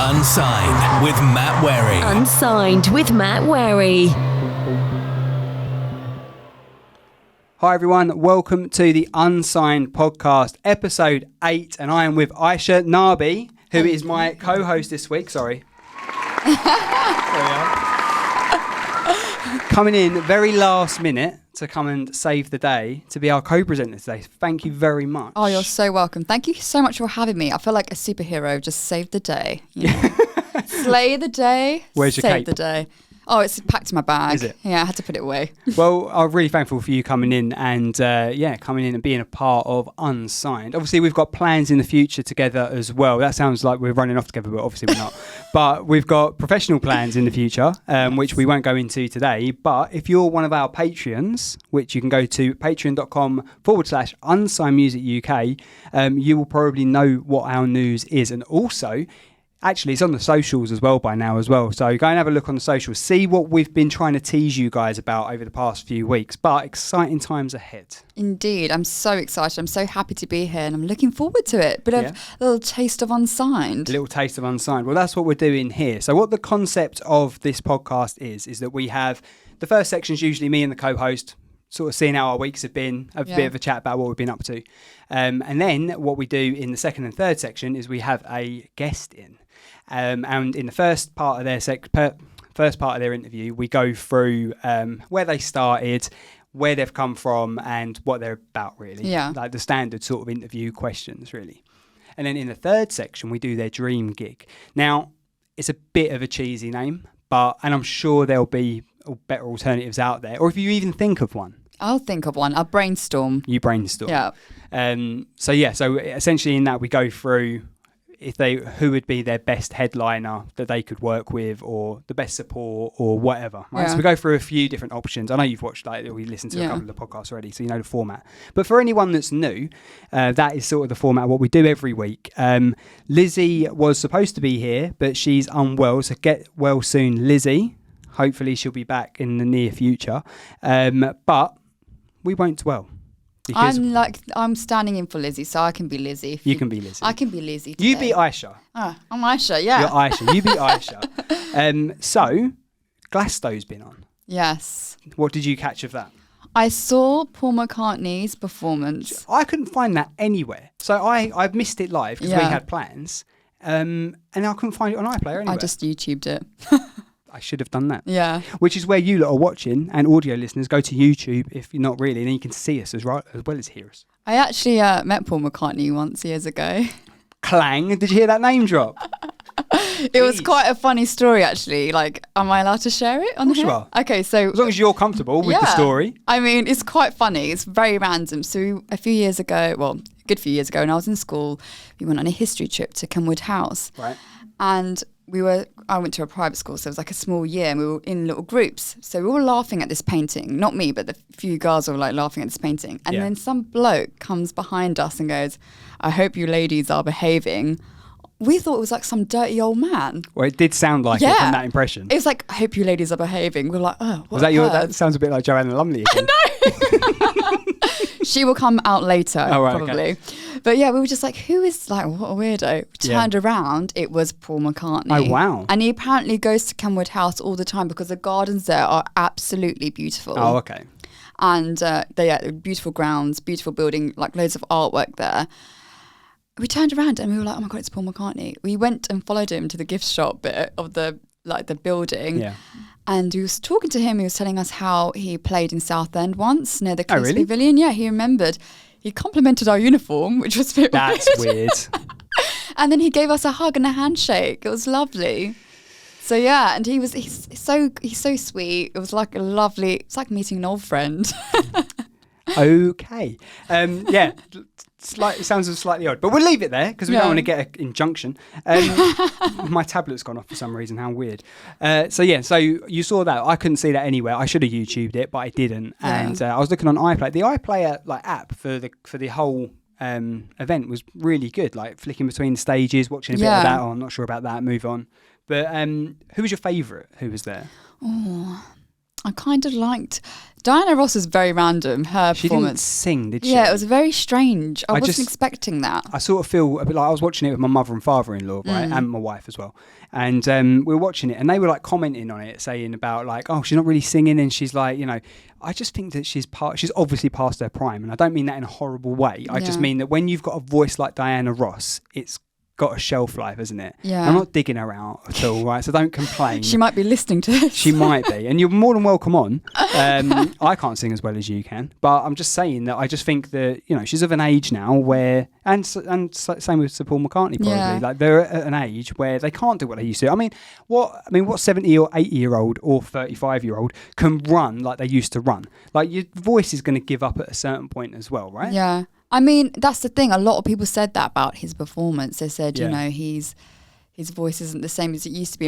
Unsigned with Matt Wherry. Unsigned with Matt Wherry. Hi everyone, welcome to the Unsigned podcast, episode 8, and I am with Aisha Nabi, who is my co-host this week. Sorry. Coming in very last minute to come and save the day, to be our co-presenter today. Thank you very much. Oh, you're so welcome. Thank you so much for having me. I feel like a superhero, just saved the day. You know? Slay the day, Where's your save cape? the day. Oh, it's packed in my bag. Is it? Yeah, I had to put it away. Well, I'm really thankful for you coming in and coming in and being a part of Unsigned. Obviously, we've got plans in the future together as well. That sounds like we're running off together, but obviously we're not. But we've got professional plans in the future, which we won't go into today. But if you're one of our Patreons, which you can go to patreon.com/Unsigned Music UK, you will probably know what our news is. And also, actually, it's on the socials as well by now as well. So go and have a look on the socials. See what we've been trying to tease you guys about over the past few weeks. But exciting times ahead. Indeed. I'm so excited. I'm so happy to be here and I'm looking forward to it. Bit of a little taste of Unsigned. A little taste of Unsigned. Well, that's what we're doing here. So what the concept of this podcast is that we have the first section is usually me and the co-host sort of seeing how our weeks have been, a bit of a chat about what we've been up to. And then what we do in the second and third section is we have a guest in. And in the first part of their interview, we go through where they started, where they've come from, and what they're about, really. Yeah. Like the standard sort of interview questions, really. And then in the third section, we do their dream gig. Now, it's a bit of a cheesy name, and I'm sure there'll be better alternatives out there. Or if you even think of one. I'll think of one. I'll brainstorm. You brainstorm. Yeah. So essentially in that we go through who would be their best headliner that they could work with, or the best support, or whatever. Right? Yeah. So we go through a few different options. I know you've watched, we listened to a couple of the podcasts already, so you know the format. But for anyone that's new, that is sort of the format of what we do every week. Lizzie was supposed to be here, but she's unwell, so get well soon, Lizzie. Hopefully she'll be back in the near future. But we won't dwell. I'm standing in for Lizzie, so I can be Lizzie. You can be Lizzie. I can be Lizzie today. You be Aisha. I'm Aisha, yeah. You're Aisha. You be Aisha. So, Glasto's been on. Yes. What did you catch of that? I saw Paul McCartney's performance. I couldn't find that anywhere. So I've missed it live because we had plans. And I couldn't find it on iPlayer anywhere. I just YouTubed it. I should have done that. Yeah. Which is where you lot are watching, and audio listeners, go to YouTube if you're not really, and then you can see us as well as hear us. I actually met Paul McCartney once years ago. Clang. Did you hear that name drop? It was quite a funny story, actually. Like, am I allowed to share it on Of course here? you are. Okay, so... As long as you're comfortable with the story. I mean, it's quite funny. It's very random. So a few years ago, a good few years ago, when I was in school, we went on a history trip to Kenwood House. Right. And I went to a private school, so it was like a small year, and we were in little groups. So we were all laughing at this painting. Not me, but the few girls were like laughing at this painting. And then some bloke comes behind us and goes, "I hope you ladies are behaving." We thought it was like some dirty old man. Well, it did sound like it from that impression. It was like, "I hope you ladies are behaving." We were like, "Oh, what?" Was that that sounds a bit like Joanna Lumley again. No. She will come out later, probably. Okay. But yeah, we were just like, who is, like, what a weirdo. We turned around, it was Paul McCartney. Oh, wow. And he apparently goes to Kenwood House all the time because the gardens there are absolutely beautiful. Oh, okay. And they're beautiful grounds, beautiful building, like loads of artwork there. We turned around and we were like, oh my God, it's Paul McCartney. We went and followed him to the gift shop bit of the building. Yeah. And we was talking to him. He was telling us how he played in Southend once near the Cliffs really? Pavilion. Yeah, he remembered. He complimented our uniform, which was a bit That's weird. And then he gave us a hug and a handshake. It was lovely. So yeah, and he's so sweet. It was like it's like meeting an old friend. Okay. Yeah. It sounds slightly odd, but we'll leave it there because we don't want to get an injunction. My tablet's gone off for some reason. How weird. So you saw that. I couldn't see that anywhere. I should have YouTubed it, but I didn't. Yeah. And I was looking on iPlayer. The iPlayer app for the whole event was really good. Like flicking between stages, watching a bit of that. Oh, I'm not sure about that. Move on. But who was your favourite? Who was there? Oh, I kind of liked Diana Ross is very random. Her She didn't performance. sing, did she? Yeah, it was very strange. I wasn't just- expecting that. I sort of feel a bit like I was watching it with my mother and father-in-law, right, and my wife as well. And we were watching it, and they were like commenting on it, saying about like, oh, she's not really singing, and she's like, you know, I just think that she's obviously past her prime, and I don't mean that in a horrible way. I just mean that when you've got a voice like Diana Ross, it's got a shelf life, isn't it? Yeah. I'm not digging her out at all, right? So don't complain. She might be listening to this. She might be, and you're more than welcome on. I can't sing as well as you can, but I'm just saying that I just think that, you know, she's of an age now where, and same with Sir Paul McCartney probably, Yeah. like they're at an age where they can't do what they used to. I mean, what 70 or 80-year-old or 35-year-old can run like they used to run? Like your voice is going to give up at a certain point as well, right? Yeah. I mean, that's the thing. A lot of people said that about his performance. They said, you know, his voice isn't the same as it used to be.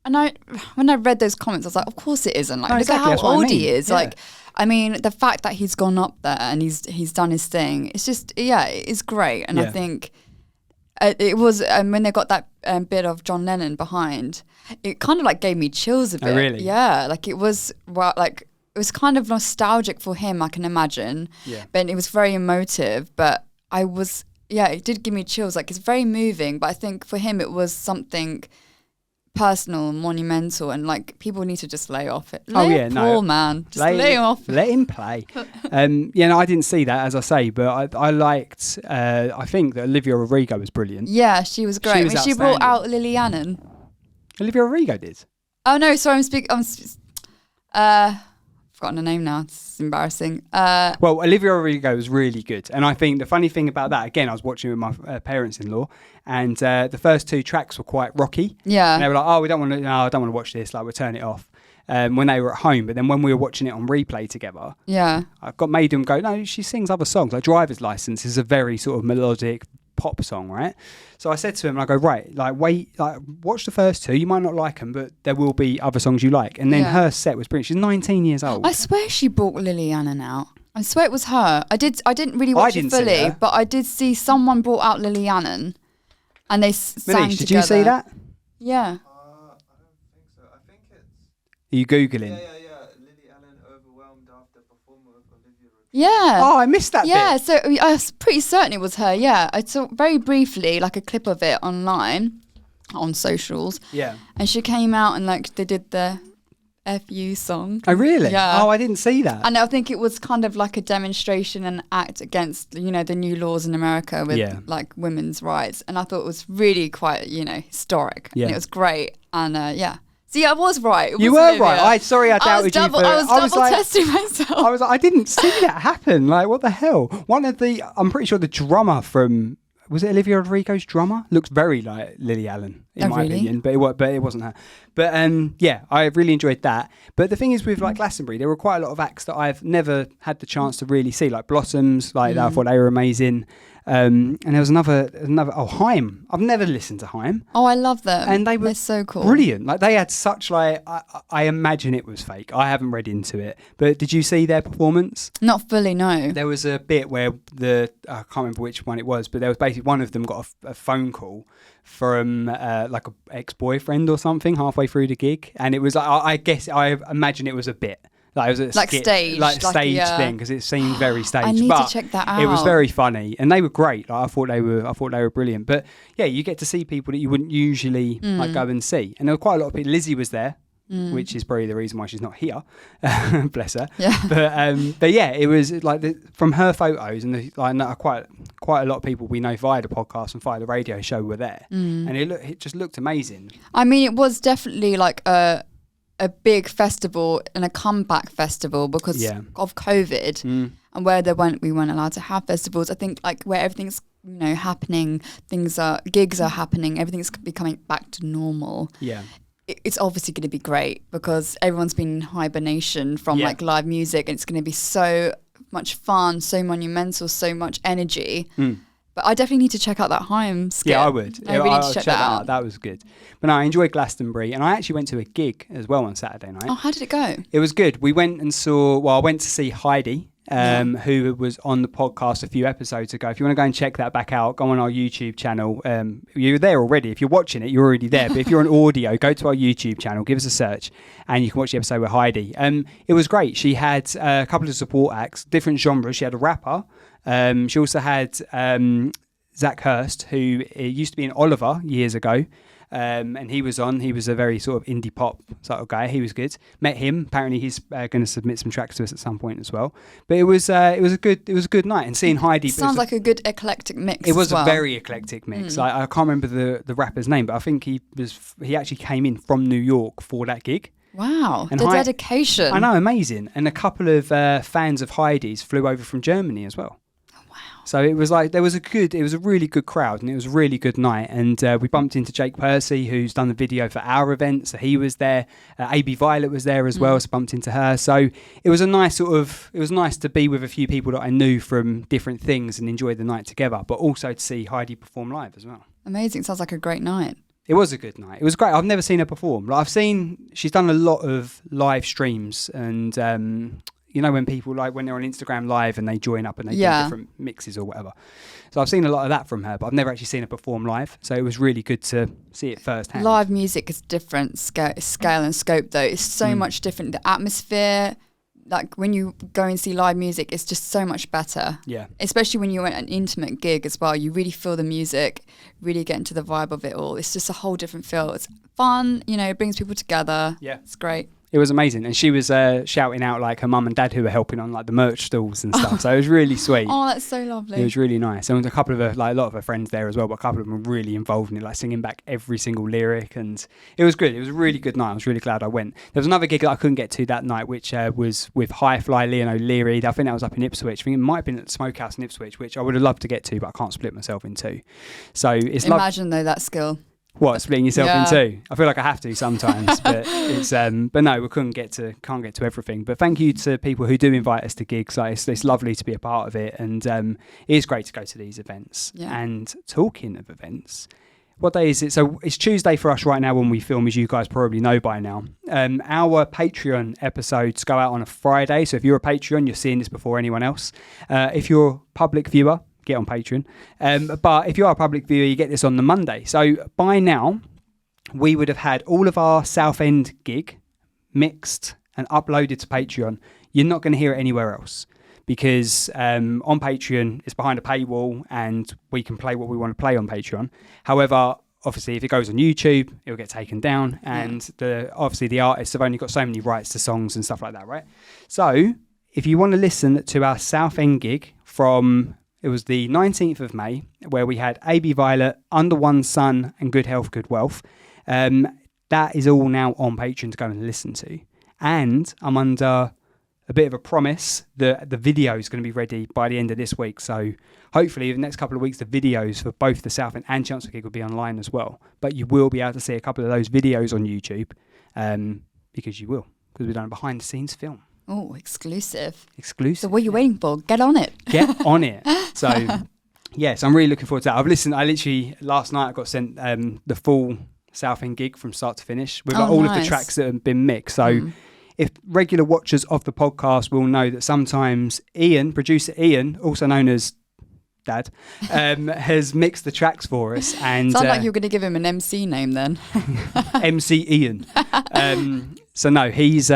And when I read those comments, I was like, of course it isn't. Like, No, look exactly, at that's how what I old mean. he is. Yeah. Like, I mean, the fact that he's gone up there and he's done his thing, it's just, it's great. And I think it was, when they got that bit of John Lennon behind, it kind of like gave me chills a bit. Oh, really? Yeah. Like it was, it was kind of nostalgic for him, I can imagine. Yeah. But it was very emotive. But it did give me chills. Like it's very moving. But I think for him, it was something personal, monumental, and like people need to just lay off it. Poor man, just lay off. Let him play. I didn't see that, as I say, but I liked. I think that Olivia Rodrigo was brilliant. Yeah, she was great. She was She brought out outstanding. Lily Allen. Olivia Rodrigo did. Oh no, sorry, forgotten her name now. It's embarrassing. Well, Olivia Rodrigo was really good, and I think the funny thing about that, again, I was watching with my parents-in-law, and the first two tracks were quite rocky. Yeah. And they were like, "Oh, I don't want to watch this. Like, we'll turn it off." When they were at home, but then when we were watching it on replay together, Yeah. I made them go, "No, she sings other songs. Like Driver's License is a very sort of melodic pop song, right?" So I said to him, I go, "Right, like wait, like watch the first two. You might not like them, but there will be other songs you like." And then her set was brilliant. She's 19 years old. I swear she brought Lily Allen out. I swear it was her. I didn't really watch it see fully, her. but I did see someone brought out Lily Allen, and they sang Manish, did together. you see that? Yeah. I don't think so. I think it's Are you googling? yeah. Lily Allen overwhelmed after performer of Olivia Rodrigo. Yeah. Oh, I missed that Yeah, bit. so I was pretty certain it was her. Yeah, I saw very briefly like a clip of it online on socials, Yeah. and she came out and like they did the FU song. Oh, really? Yeah. Oh, I didn't see that. And I think it was kind of like a demonstration and act against, the new laws in America with like women's rights. And I thought it was really quite, historic. Yeah. And it was great. And See, I was right. It You was were Olivia. right. I doubted you. I was double testing myself. I was like, I didn't see that happen. Like, what the hell? I'm pretty sure the drummer from, was it Olivia Rodrigo's drummer? Looks very like Lily Allen, in my opinion, but it wasn't her. But I really enjoyed that. But the thing is with like Glastonbury, there were quite a lot of acts that I've never had the chance to really see, like Blossoms, like I thought they were amazing. And there was another Haim. I've never listened to Haim. Oh, I love them. And they were They're so cool. Brilliant. Like they had such I imagine it was fake. I haven't read into it. But did you see their performance? Not fully, no. There was a bit where I can't remember which one it was, but there was basically one of them got a phone call from like an ex-boyfriend or something halfway through the gig. And it was I imagine it was a bit. Like it was a skit, staged, staged thing because it seemed very staged. I need but to check that out. It was very funny, and they were great. Like, I thought they were brilliant. But yeah, you get to see people that you wouldn't usually like go and see, and there were quite a lot of people. Lizzie was there, which is probably the reason why she's not here. Bless her. Yeah. But yeah, it was like from her photos, and quite a lot of people we know via the podcast and via the radio show were there, and it just looked amazing. I mean, it was definitely like a big festival and a comeback festival because of COVID and where we weren't allowed to have festivals. I think like where everything's happening, gigs are happening, everything's becoming back to normal. Yeah. It's obviously going to be great because everyone's been in hibernation from like live music, and it's going to be so much fun, so monumental, so much energy. But I definitely need to check out that Haim skit. Yeah, I would. I really need to check that out. That was good. But no, I enjoyed Glastonbury, and I actually went to a gig as well on Saturday night. Oh, how did it go? It was good. We went and I went to see Heidi, who was on the podcast a few episodes ago. If you want to go and check that back out, go on our YouTube channel. You're there already. If you're watching it, you're already there. But if you're on audio, go to our YouTube channel, give us a search, and you can watch the episode with Heidi. It was great. She had a couple of support acts, different genres. She had a rapper. She also had Zach Hurst, who used to be in Oliver years ago. And he was on. He was a very sort of indie pop sort of guy. He was good. Met him. Apparently, he's going to submit some tracks to us at some point as well. But it was a good night. And seeing Heidi sounds like a good eclectic mix. It was a very eclectic mix. I can't remember the rapper's name, but I think he actually came in from New York for that gig. Wow, and the dedication! I know, amazing. And a couple of fans of Heidi's flew over from Germany as well. So it was like it was a really good crowd, and it was a really good night. And we bumped into Jake Percy, who's done the video for our event, so he was there. AB Violet was there as well, so bumped into her. So it was nice to be with a few people that I knew from different things and enjoy the night together, but also to see Heidi perform live as well. Amazing! Sounds like a great night. It was a good night. It was great. I've never seen her perform. Like, she's done a lot of live streams, and you know, when people when they're on Instagram live and they join up and they do different mixes or whatever. So I've seen a lot of that from her, but I've never actually seen her perform live. So it was really good to see it firsthand. Live music is different scale and scope, though. It's so much different. The atmosphere, like when you go and see live music, it's just so much better. Yeah. Especially when you're at an intimate gig as well. You really feel the music, really get into the vibe of it all. It's just a whole different feel. It's fun, it brings people together. Yeah. It's great. It was amazing, and she was shouting out like her mum and dad who were helping on like the merch stalls and stuff. So it was really sweet. Oh, that's so lovely. It was really nice, and a couple of a lot of her friends there as well. But a couple of them were really involved in it, like singing back every single lyric, and it was good. It was a really good night. I was really glad I went. There was another gig that I couldn't get to that night, which was with High Fly, Leon O'Leary. I think that was up in Ipswich. I think it might have been at the Smokehouse in Ipswich, which I would have loved to get to, but I can't split myself in two. So it's imagine though that skill. What, splitting yourself in two? I feel like I have to sometimes, but it's but no, we can't get to everything. But thank you to people who do invite us to gigs. Like it's lovely to be a part of it, and it is great to go to these events. Yeah. And talking of events, what day is it? So it's Tuesday for us right now when we film, as you guys probably know by now. Our Patreon episodes go out on a Friday, so if you're a Patreon, you're seeing this before anyone else. If you're a public viewer, get on Patreon. But if you are a public viewer, you get this on the Monday. So by now, we would have had all of our Southend gig mixed and uploaded to Patreon. You're not going to hear it anywhere else because on Patreon, it's behind a paywall and we can play what we want to play on Patreon. However, obviously, if it goes on YouTube, it'll get taken down. And the artists have only got so many rights to songs and stuff like that, right? So if you want to listen to our Southend gig from... It was the 19th of May, where we had AB Violet, Under One Sun, and Good Health, Good Wealth. That is all now on Patreon to go and listen to. And I'm under a bit of a promise that the video is going to be ready by the end of this week. So hopefully, in the next couple of weeks, the videos for both the Southend and Chancellor gig will be online as well. But you will be able to see a couple of those videos on YouTube because we've done a behind-the-scenes film. Oh, exclusive. Exclusive. So what are you waiting for? Get on it. Get on it. So, yes, I'm really looking forward to that. Last night I got sent the full Southend gig from start to finish with all of the tracks that have been mixed. So if regular watchers of the podcast will know that sometimes producer Ian, also known as Dad, has mixed the tracks for us. And sounds like you're going to give him an MC name then. MC Ian. So no, he's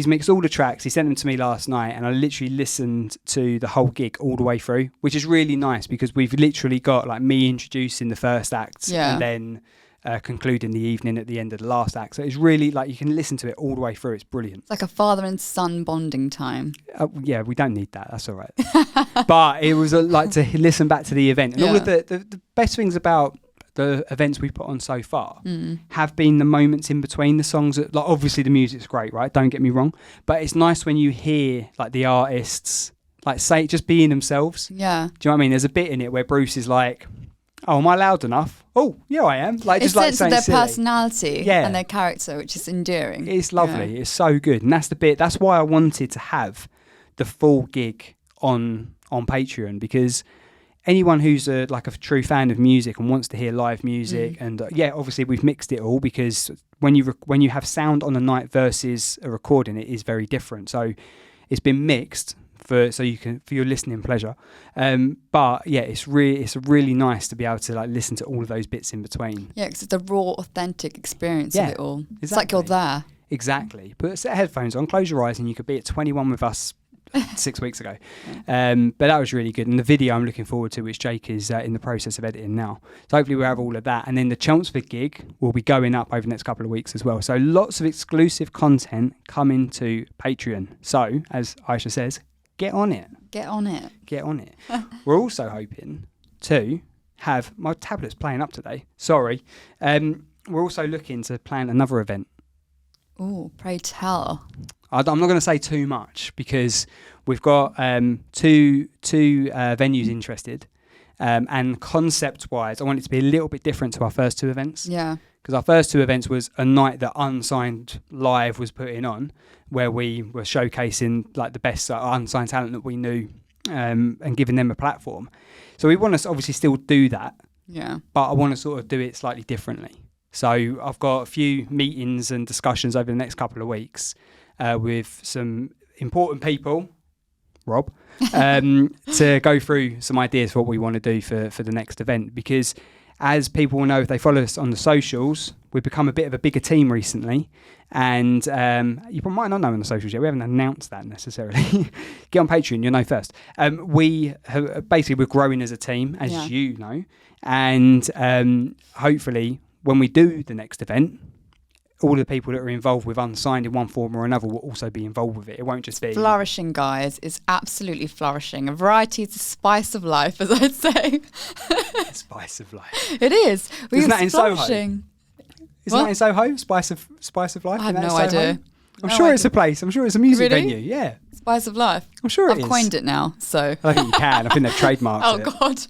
mixed all the tracks. He sent them to me last night, and I literally listened to the whole gig all the way through, which is really nice because we've literally got like me introducing the first act and then concluding the evening at the end of the last act. So it's really like you can listen to it all the way through. It's brilliant. It's like a father and son bonding time. Yeah, we don't need that. That's all right. But it was like to listen back to the event and all of the best things about the events we put on so far have been the moments in between the songs. That, like, obviously the music's great, right? Don't get me wrong, but it's nice when you hear like the artists like say just being themselves. Yeah. Do you know what I mean? There's a bit in it where Bruce is like, "Oh, am I loud enough? Oh, yeah, I am." Like it's just like saying their silly. personality and their character, which is endearing. It's lovely. Yeah. It's so good, and that's the bit. That's why I wanted to have the full gig on Patreon because anyone who's a true fan of music and wants to hear live music, and obviously we've mixed it all because when you have sound on a night versus a recording, it is very different. So it's been mixed for your listening pleasure. But yeah, it's really nice to be able to like listen to all of those bits in between. Yeah, because it's a raw, authentic experience of it all. Exactly. It's like you're there. Exactly. Put a set of headphones on, close your eyes, and you could be at 21 with us 6 weeks ago. But that was really good. And the video I'm looking forward to, which Jake is in the process of editing now. So hopefully we'll have all of that. And then the Chelmsford gig will be going up over the next couple of weeks as well. So lots of exclusive content coming to Patreon. So, as Aisha says, get on it. Get on it. Get on it. We're also hoping to have... My tablet's playing up today. Sorry. We're also looking to plan another event. Oh, pray tell. I'm not going to say too much because we've got two venues interested, and concept-wise, I want it to be a little bit different to our first two events. Yeah. Because our first two events was a night that Unsigned Live was putting on, where we were showcasing like the best unsigned talent that we knew, and giving them a platform. So we want to obviously still do that. Yeah. But I want to sort of do it slightly differently. So I've got a few meetings and discussions over the next couple of weeks with some important people, Rob, to go through some ideas for what we want to do for the next event. Because as people will know, if they follow us on the socials, we've become a bit of a bigger team recently. And you might not know on the socials yet. We haven't announced that necessarily. Get on Patreon, you'll know first. We're growing as a team, as you know. And hopefully, when we do the next event, all the people that are involved with Unsigned in one form or another will also be involved with it. It won't just be... Flourishing, guys. It's absolutely flourishing. A variety is the spice of life, as I'd say. Spice of life. It is. Isn't that in Soho? Flourishing. Isn't that in Soho? Spice of life? I have no idea. I'm sure it's a place. I'm sure it's a music venue. Yeah. Spice of life. I'm sure it is. I've coined it now, so... I think you can. I think they've trademarked it. Oh, God.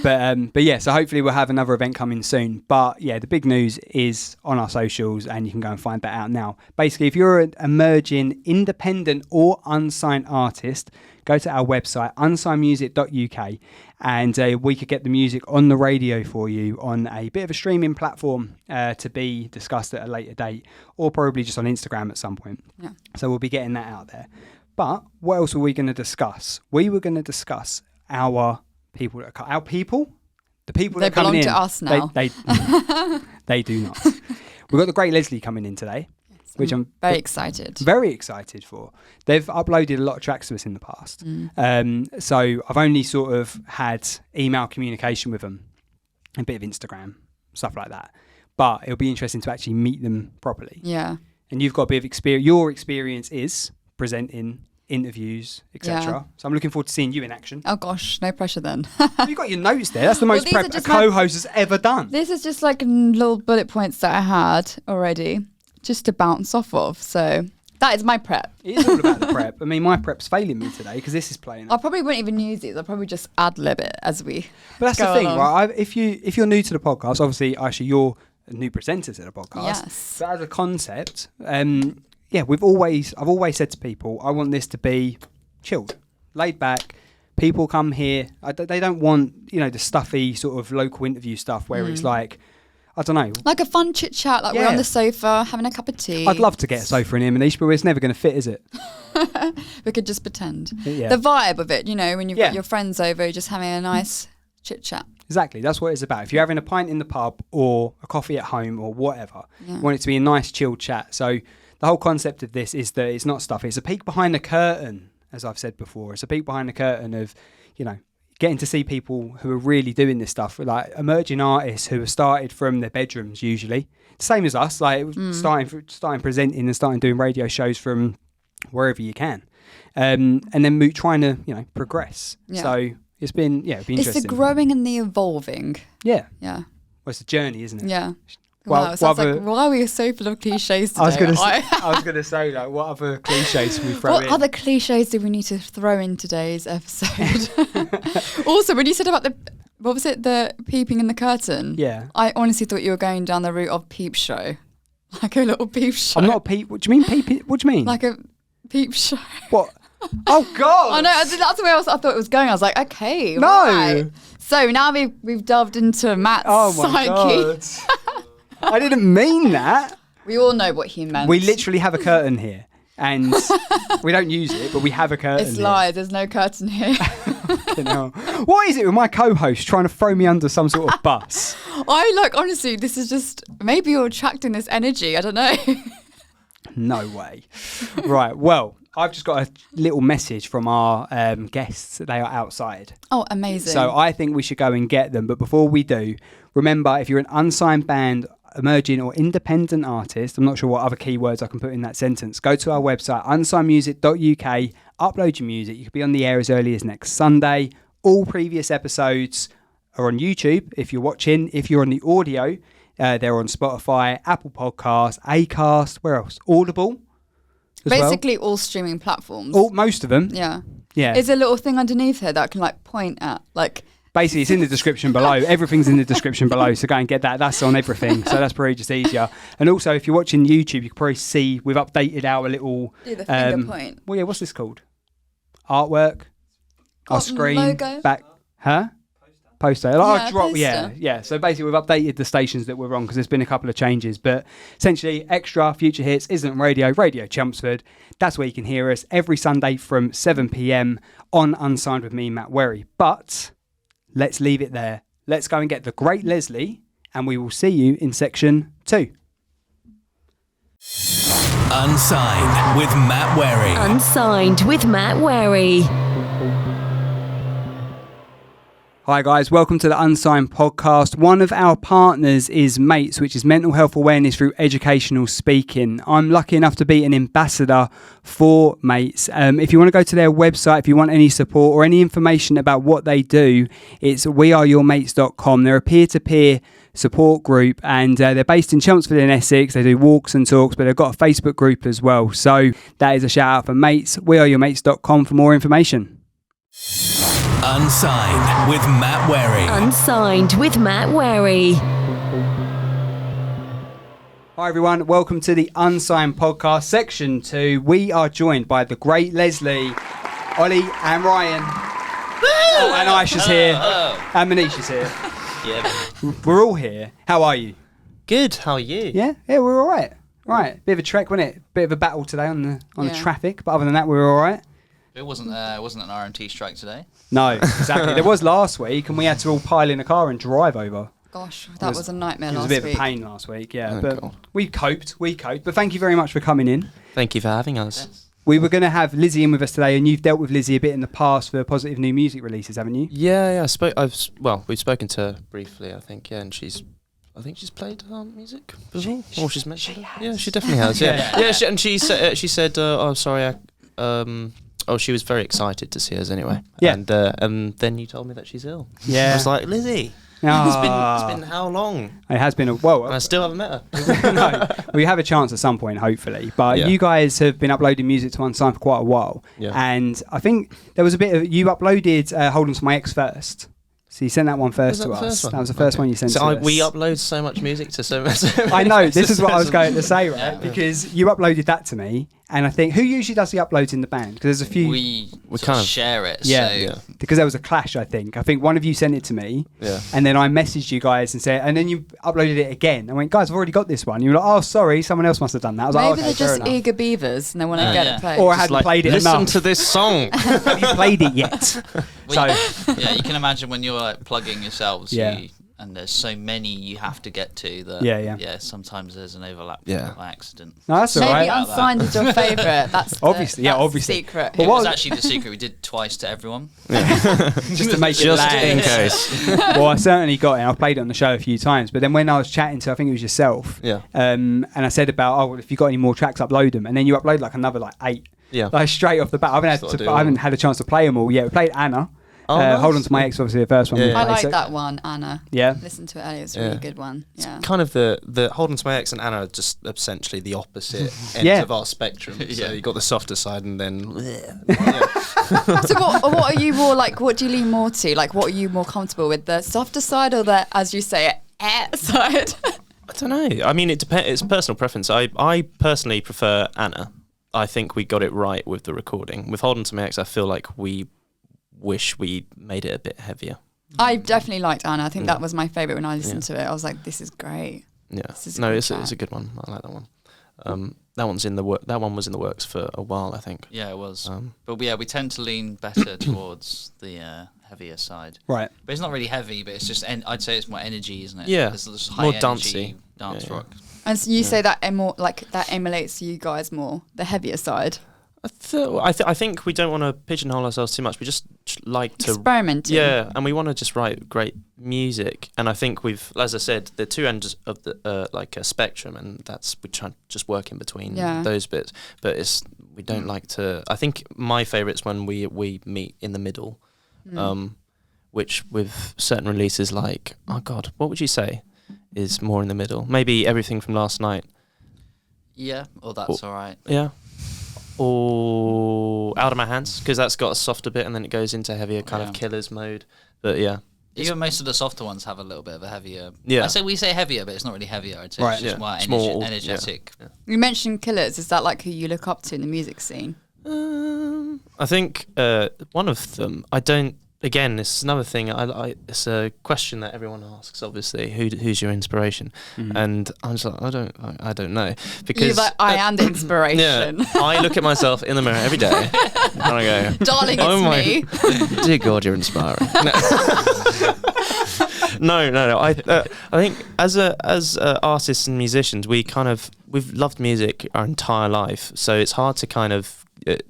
But yeah, so hopefully we'll have another event coming soon. But yeah, the big news is on our socials, and you can go and find that out now. Basically, if you're an emerging independent or unsigned artist, go to our website, unsignedmusic.uk, and we could get the music on the radio for you on a bit of a streaming platform to be discussed at a later date, or probably just on Instagram at some point. Yeah. So we'll be getting that out there. But what else were we going to discuss? We were going to discuss our people that are the people that are coming in. They belong to us now. They do not. We've got the great Leslie coming in today, which I'm very excited. Very excited for. They've uploaded a lot of tracks to us in the past. So I've only sort of had email communication with them, a bit of Instagram, stuff like that. But it'll be interesting to actually meet them properly. Yeah. And you've got a bit of experience. Your experience is presenting interviews, etc. Yeah. So I'm looking forward to seeing you in action. Oh gosh, no pressure then. You've got your notes there. That's the most prep a co-host has ever done. This is just like little bullet points that I had already, just to bounce off of. So that is my prep. It is all about the prep. I mean, my prep's failing me today because this is playing. I probably wouldn't even use these. I'll probably just ad-lib it as we But that's go the thing, along. right? If you're new to the podcast, obviously, Aisha, you're a new presenter to the podcast. Yes. But as a concept, I've always said to people, I want this to be chilled, laid back. People come here. They don't want, the stuffy sort of local interview stuff where it's like, I don't know. Like a fun chit chat, like we're on the sofa having a cup of tea. I'd love to get a sofa in here, Manish, but it's never going to fit, is it? We could just pretend. Yeah. The vibe of it, when you've got your friends over, just having a nice chit chat. Exactly. That's what it's about. If you're having a pint in the pub or a coffee at home or whatever, you want it to be a nice chilled chat. So the whole concept of this is that it's not stuffy. It's a peek behind the curtain, as I've said before. It's a peek behind the curtain of, getting to see people who are really doing this stuff, like emerging artists who have started from their bedrooms usually. Same as us, like starting presenting and starting doing radio shows from wherever you can. And then trying to, progress. Yeah. So it's been, it'd be interesting. It's the growing and the evolving. Yeah. Yeah. Well, it's a journey, isn't it? Yeah. Well, wow, it sounds like, why are we so full of cliches today? I was going to say, like, what other cliches can we throw in? What other cliches do we need to throw in today's episode? Also, when you said about the peeping in the curtain? Yeah. I honestly thought you were going down the route of peep show. Like a little peep show. I'm not a peep. What do you mean peep? What do you mean? Like a peep show. What? Oh, God. I know, that's the way I thought it was going. I was like, okay, no. Right. So now we've delved into Matt's psyche. God. I didn't mean that. We all know what he meant. We literally have a curtain here. and we don't use it, but we have a curtain. It's lies. There's no curtain here. What is it with my co-host trying to throw me under some sort of bus? Honestly, this is just, maybe you're attracting this energy. I don't know. No way. Right, well, I've just got a little message from our guests. They are outside. Oh, amazing. So I think we should go and get them. But before we do, remember, if you're an unsigned band, emerging or independent artist, I'm not sure what other keywords I can put in that sentence, go to our website, unsignedmusic.uk, upload your music. You could be on the air as early as next Sunday. All previous episodes are on YouTube if you're watching. If you're on the audio, they're on Spotify, Apple Podcasts, Acast, where else? Audible. Basically all streaming platforms. Most of them. Yeah. Yeah. Is there a little thing underneath here that I can like point at? Like, basically, it's in the description below. Everything's in the description below, so go and get that. That's on everything, so that's probably just easier. And also, if you're watching YouTube, you can probably see we've updated our little... do the finger point. Well, yeah, what's this called? Artwork? Our screen? Logo? Back... Huh? Poster. Poster. Yeah. So basically, we've updated the stations that we're on because there's been a couple of changes. But essentially, Extra, Future Hits, Isn't Radio, Radio Chelmsford. That's where you can hear us every Sunday from 7 p.m. on Unsigned with me, Matt Wherry. But... let's leave it there. Let's go and get the great Leslie, and we will see you in section 2. Unsigned with Matt Wherry. Unsigned with Matt Wherry. Hi guys, welcome to the Unsigned podcast. One of our partners is Mates, which is mental health awareness through educational speaking. I'm lucky enough to be an ambassador for Mates. If you want to go to their website, if you want any support or any information about what they do, it's weareyourmates.com. They're a peer-to-peer support group, and they're based in Chelmsford in Essex. They do walks and talks, but they've got a Facebook group as well. So that is a shout out for Mates. Weareyourmates.com for more information. Unsigned with Matt Wherry. Unsigned with Matt Wherry. Hi everyone, welcome to the Unsigned podcast, section 2. We are joined by the great Leslie, Ollie and Ryan. And Aisha's here. And Manisha's here. Yeah. We're all here. How are you? Good. How are you? Yeah, we're all right. Right, bit of a trek, wasn't it? Bit of a battle today on the traffic, but other than that, we were all right. It wasn't an RMT strike today. No, exactly. There was last week, and we had to all pile in a car and drive over. Gosh, that was a nightmare last week. It was a bit of a pain last week, yeah. Oh, but God. we coped. But thank you very much for coming in. Thank you for having us. Yes. We were going to have Lizzie in with us today, and you've dealt with Lizzie a bit in the past for positive new music releases, haven't you? Yeah. We've spoken to her briefly, I think. Yeah, and she's played music before. She's mentioned it. Yeah, she definitely has. Yeah. She said, "Oh, sorry, she was very excited to see us anyway." Yeah. And then you told me that she's ill. Yeah. I was like, Lizzie. It's been how long? It has been I still haven't met her. No, we have a chance at some point, hopefully. But Yeah. you guys have been uploading music to Unsigned for quite a while. Yeah. And I think there was a bit of... You uploaded Hold On To My Ex first. So you sent that one first to us. That was the first one you sent to us. We upload so much music to so much. I know, this is what I was going to say, right? Because you uploaded that to me, and I think, who usually does the uploads in the band? Because there's a few... We kind of share it. Yeah, So Yeah. because there was a clash, I think. I think one of you sent it to me, Yeah. and then I messaged you guys and said, and then you uploaded it again. I went, guys, I've already got this one. You were like, oh, sorry, someone else must have done that. I was Maybe like, okay, they're fair just enough. eager beavers and they want to get yeah. it played. Or I Just hadn't played it listen enough. to this song. Have you played it yet? yeah, you can imagine when you're like plugging yourselves, Yeah. and there's so many you have to get to that. Yeah. Sometimes there's an overlap Yeah. by accident. No, that's all Maybe right. Unsigned is your favourite. That's Obviously, the, yeah, that's obviously. the secret. But It what was was- actually the secret we did twice to everyone. Just to make it Just in land. case. Well, I certainly got it. I've played it on the show a few times. But then when I was chatting to, I think it was yourself, Yeah. and I said about, oh, well, if you got any more tracks, upload them. And then you upload like another 8. Yeah. Like straight off the bat. I haven't had a chance to play them all yet. We played Anna. Oh, nice. Hold On To My Ex, obviously the first one. Yeah, we yeah. I played. like So- that one, Anna. Yeah. Listen to it earlier. It's a really Yeah. good one. Yeah. Kind of the Hold On To My Ex and Anna are just essentially the opposite ends Yeah. of our spectrum. So Yeah. you got the softer side and then So what are you more like? What do you lean more to? Like, what are you more comfortable with? The softer side or the, as you say, side? I don't know. I mean, it depends. It's personal preference. I personally prefer Anna. I think we got it right with the recording. With Hold On To My Ex, I feel like we wish we made it a bit heavier. I definitely liked Anna. I think that was my favourite when I listened to it. I was like, this is great. Yeah. This is a No, good it's track. a good one. I like that one. That one's in the work. That one was in the works for a while, I think. Yeah, it was. But yeah, we tend to lean better towards the heavier side. Right. But it's not really heavy, but it's just I'd say it's more energy, isn't it? Yeah. It's just More high dancey. energy dance rock. And so you say that that emulates you guys more, the heavier side. I think we don't want to pigeonhole ourselves too much. We just like to experimenting. Yeah, and we want to just write great music. And I think we've, as I said, the two ends of the like a spectrum, and we try to just work in between those bits. But we don't like to. I think my favourite's when we meet in the middle, which with certain releases like, oh God, what would you say is more in the middle? Maybe Everything from Last Night. Yeah, that's all right. Yeah. Or Out of My Hands, because that's got a softer bit and then it goes into heavier kind of Killers mode. But yeah. Even most of the softer ones have a little bit of a heavier. Yeah. We say heavier, but it's not really heavier. I'd say Right. it's just more, energetic. Yeah. You mentioned Killers. Is that like who you look up to in the music scene? I think one of them. I don't. Again, this is another thing. It's a question that everyone asks. Obviously, who's your inspiration? And I'm just like, I don't know, because You're like, I am the inspiration. Yeah, I look at myself in the mirror every day and I go, Darling, it's me. Dear God, you're inspiring. No. I think as artists and musicians, we've loved music our entire life, so it's hard to kind of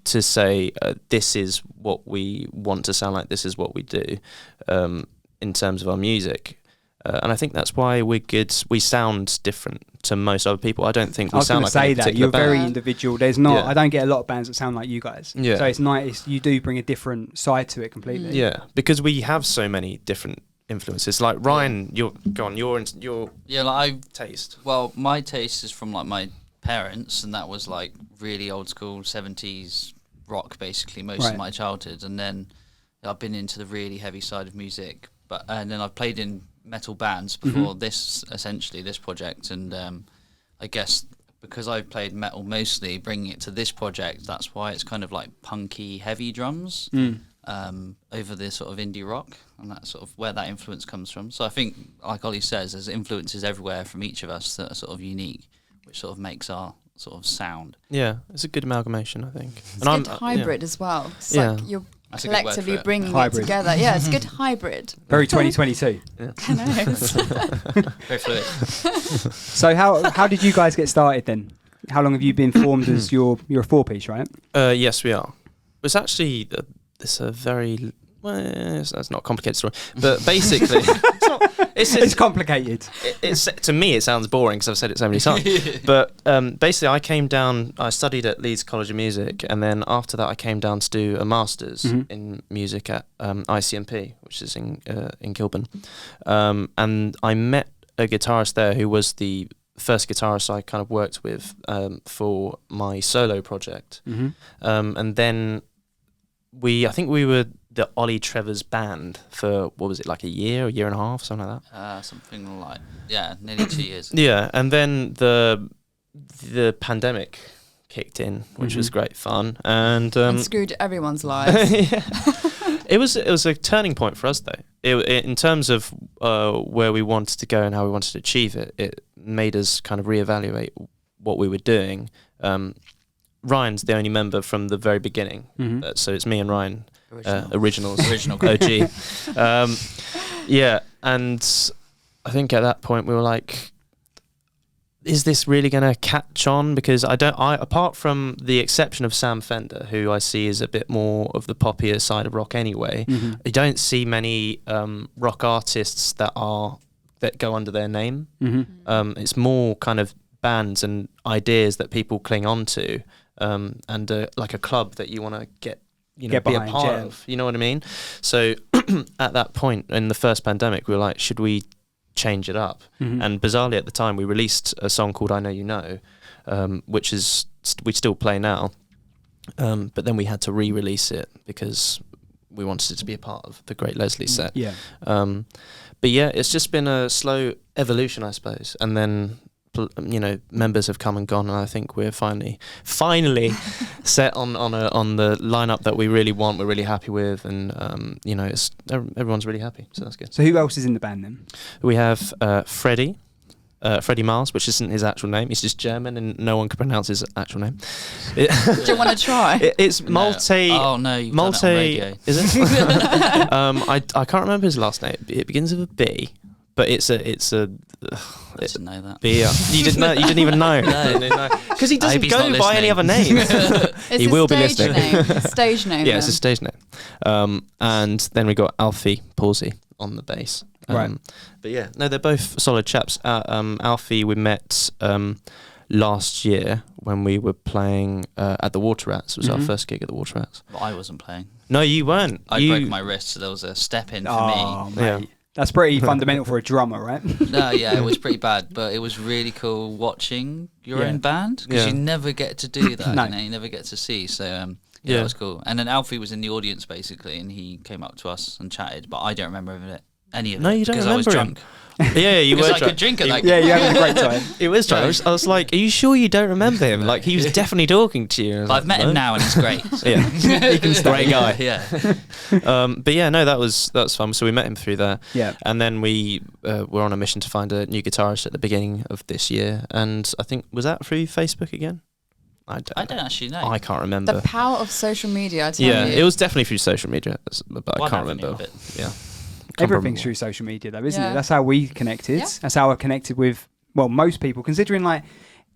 to say this is what we want to sound like, this is what we do in terms of our music. And I think that's why we're good. We sound different to most other people. I don't think we sound like any particular you're band. very individual. There's not. Yeah. I don't get a lot of bands that sound like you guys. Yeah. So it's nice. You do bring a different side to it completely. Yeah, because we have so many different influences. Like Ryan, your taste. Well, my taste is from like my parents, and that was like really old school 70s rock basically most of my childhood, and then I've been into the really heavy side of music, and then I've played in metal bands before this project, and I guess because I've played metal mostly, bringing it to this project, that's why it's kind of like punky heavy drums over this sort of indie rock, and that's sort of where that influence comes from. So I think, like Ollie says, there's influences everywhere from each of us that are sort of unique, which sort of makes our sort of sound. Yeah, it's a good amalgamation, I think. It's a good hybrid as well. It's like you're collectively bringing it together. Yeah, it's a good hybrid. Very 2022. I know. Very fluid. So how did you guys get started then? How long have you been formed as you're a 4-piece, right? Yes, we are. It's actually it's a very that's not a complicated story, but basically it's complicated. It's to me it sounds boring because I've said it so many times. But basically, I studied at Leeds College of Music, and then after that, I came down to do a master's in music at ICMP, which is in Kilburn, and I met a guitarist there who was the first guitarist I kind of worked with for my solo project, and then I think we were the Ollie Trevor's band for, what was it, like a year and a half, something like that? Something like, nearly 2 years. Yeah, and then the pandemic kicked in, which was great fun, and screwed everyone's lives. It was a turning point for us, though. It in terms of where we wanted to go and how we wanted to achieve it, it made us kind of reevaluate what we were doing. Ryan's the only member from the very beginning, so it's me and Ryan. Original OG. Yeah, and I think at that point we were like, is this really going to catch on? Because I apart from the exception of Sam Fender, who I see is a bit more of the poppier side of rock anyway, I don't see many rock artists that go under their name. It's more kind of bands and ideas that people cling on to, and like a club that you want to get be a part of, you know what I mean? So at that point in the first pandemic, we were like, should we change it up? And bizarrely at the time, we released a song called I Know You Know, which is we still play now, but then we had to re-release it because we wanted it to be a part of the Great Leslie set. But yeah, it's just been a slow evolution, I suppose, and then members have come and gone, and I think we're finally set on the lineup that we really want. We're really happy with, and everyone's really happy, so that's good. So who else is in the band then? We have Freddie, Freddie Miles, which isn't his actual name. He's just German, and no one can pronounce his actual name. Do you want to try? It's multi. Oh no, you've done it on radio. Is it? I can't remember his last name. It begins with a B, but it's a. I didn't know that. Beer. You didn't know. You didn't even know. No. Because he doesn't go by any other name. He will be listening. Stage name. Yeah, it's a stage name. And then we got Alfie Palsy on the bass. Right. But yeah, no, they're both solid chaps. Alfie, we met last year when we were playing at the Water Rats. It was our first gig at the Water Rats. But I wasn't playing. No, you weren't. I broke my wrist, so there was a step in for me. Mate. Yeah. That's pretty fundamental for a drummer, right? No, yeah, it was pretty bad, but it was really cool watching your own band because you never get to do that. No. You know, you never get to see. So yeah, it was cool. And then Alfie was in the audience basically, and he came up to us and chatted, but I don't remember any of it. No, you don't because remember I was him. drunk. Yeah, you were Because I drunk. could drink at that. Yeah, you're having a great time. It was drunk. I was like, are you sure you don't remember him? Like, he was definitely talking to you. But I've met him now, and he's great. Yeah, he can great guy. Yeah. But yeah, no, that was fun. So we met him through there. Yeah. And then we were on a mission to find a new guitarist at the beginning of this year. And I think, was that through Facebook again? I don't actually know. I can't remember. The power of social media, I tell Yeah, you. it was definitely through social media, but One I can't avenue remember. of it. Yeah. Everything's through social media, though, isn't Yeah. it? That's how we connected. Yeah. That's how I connected with, well, most people, considering like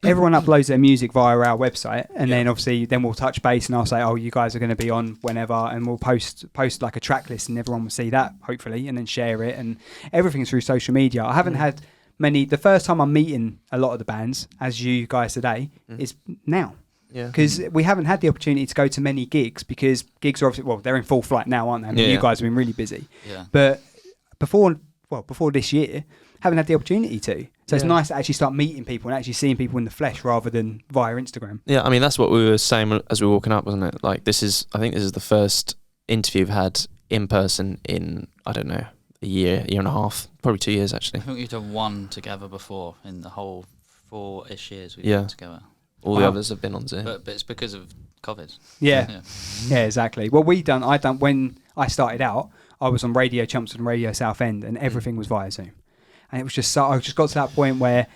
everyone uploads their music via our website, and then obviously then we'll touch base and I'll say, oh, you guys are going to be on whenever, and we'll post like a track list and everyone will see that, hopefully, and then share it, and everything's through social media. I haven't had the first time I'm meeting a lot of the bands, as you guys today, is now. Yeah. Because we haven't had the opportunity to go to many gigs, because gigs are obviously, well, they're in full flight now, aren't they? I mean, you guys have been really busy. Yeah. But before this year, haven't had the opportunity to. So it's nice to actually start meeting people and actually seeing people in the flesh rather than via Instagram. Yeah, I mean, that's what we were saying as we were walking up, wasn't it? Like, I think this is the first interview we've had in person in, I don't know, a year and a half, probably 2 years, actually. I think we've done one together before in the whole 4-ish years we've Yeah. been together. All the others have been on Zoom. But it's because of COVID. Yeah, exactly. Well, I done when I started out, I was on Radio Chelmsford and Radio Southend, and everything was via Zoom. And it was just I just got to that point where,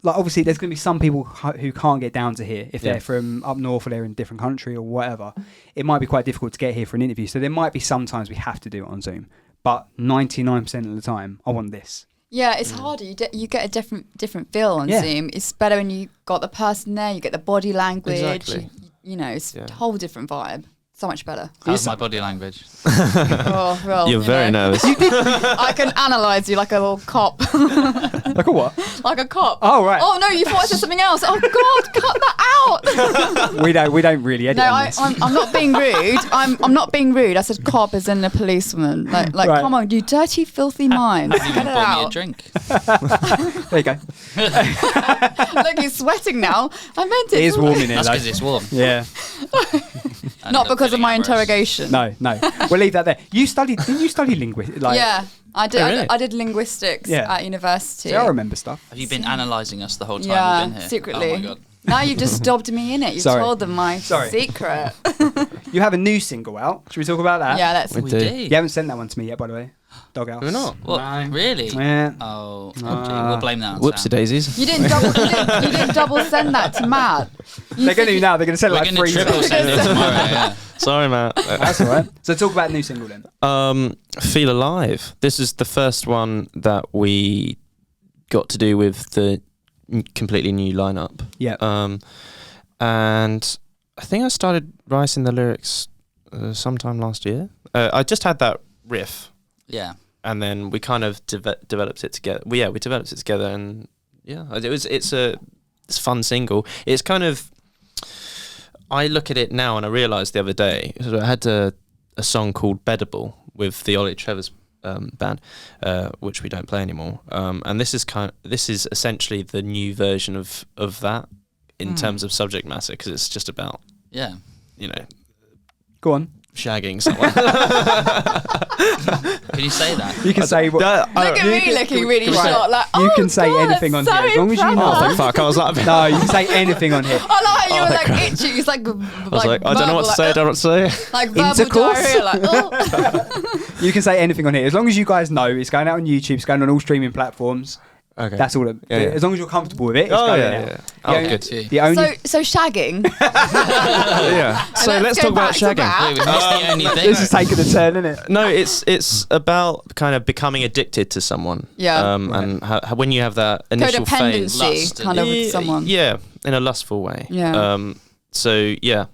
like, obviously there's going to be some people who can't get down to here if they're from up north or they're in a different country or whatever. It might be quite difficult to get here for an interview. So there might be sometimes we have to do it on Zoom. But 99% of the time, I want this. Yeah, it's harder. You get a different feel on Yeah. Zoom. It's better when you got the person there. You get the body language. Exactly. You know, it's a whole different vibe. So much better. How's my body language? Oh, well, You're very nervous. I can analyse you like a little cop. Like a what? Like a cop. Oh, right. Oh, no, you thought I said something else. Oh, God, cut that out. We don't really edit No, on this. I'm not being rude. I'm not being rude. I said cop as in a policeman. Like Right. come on, you dirty, filthy minds. You Cut even it bought me a out. drink. There you go. Look, he's sweating now. I meant it. It is warm in here, That's though. because it's warm. Yeah. And Not you're because of feeling my amorous. interrogation. No. We'll leave that there. Didn't you study linguistics? Yeah, I did. Oh, really? I did linguistics Yeah. at university. See, I remember stuff. Have you been analysing us the whole time Yeah, we've been here? secretly. Oh my god. Now you've just dobbed me in it. You've Sorry. told them my Sorry. secret. You have a new single out. Should we talk about that? Yeah, that's. We We do. do. You haven't sent that one to me yet, by the way. Doghouse. We're not. What? No. Really? Yeah. Oh, gee, we'll blame that on Whoopsie Sam. daisies. You didn't double send that to Matt. They're going to now. They're going to send We're like going to 3 triple send it tomorrow, yeah. Sorry, Matt. That's all right. So talk about the new single then. Feel Alive. This is the first one that we got to do with the completely new lineup. Yeah. And I think I started writing the lyrics sometime last year. I just had that riff, Yeah. and then we kind of developed it together. We developed it together, and it's a fun single. It's kind of, I look at it now and I realised the other day, so I had a song called Beddable with the Ollie Trevor's band, which we don't play anymore. And this is essentially the new version of that in terms of subject matter, because it's just about, Yeah. Go on. shagging someone. Can you say that? You can say what. Look at me looking really Right. short. Like, You oh can say God, anything on that's here, as long as you know. impressive. Fuck, I was like, No, you can say anything on here. I like how you were like itchy. It's like, I was like, I don't know what to say, I don't know what to say. Like verbal Intercourse? diarrhea. Like, oh. You can say anything on here. As long as you guys know, it's going out on YouTube, it's going on all streaming platforms. Okay. That's all. As long as you're comfortable with it, it's going out. Yeah. Oh, good. The only So shagging. Yeah. So let's talk about shagging. Wait, we missed the only thing. this is taking a turn, isn't it? No, it's about kind of becoming addicted to someone. Yeah. And how, when you have that initial phase. Codependency, kind of with someone. Yeah, in a lustful way. Yeah. So yeah,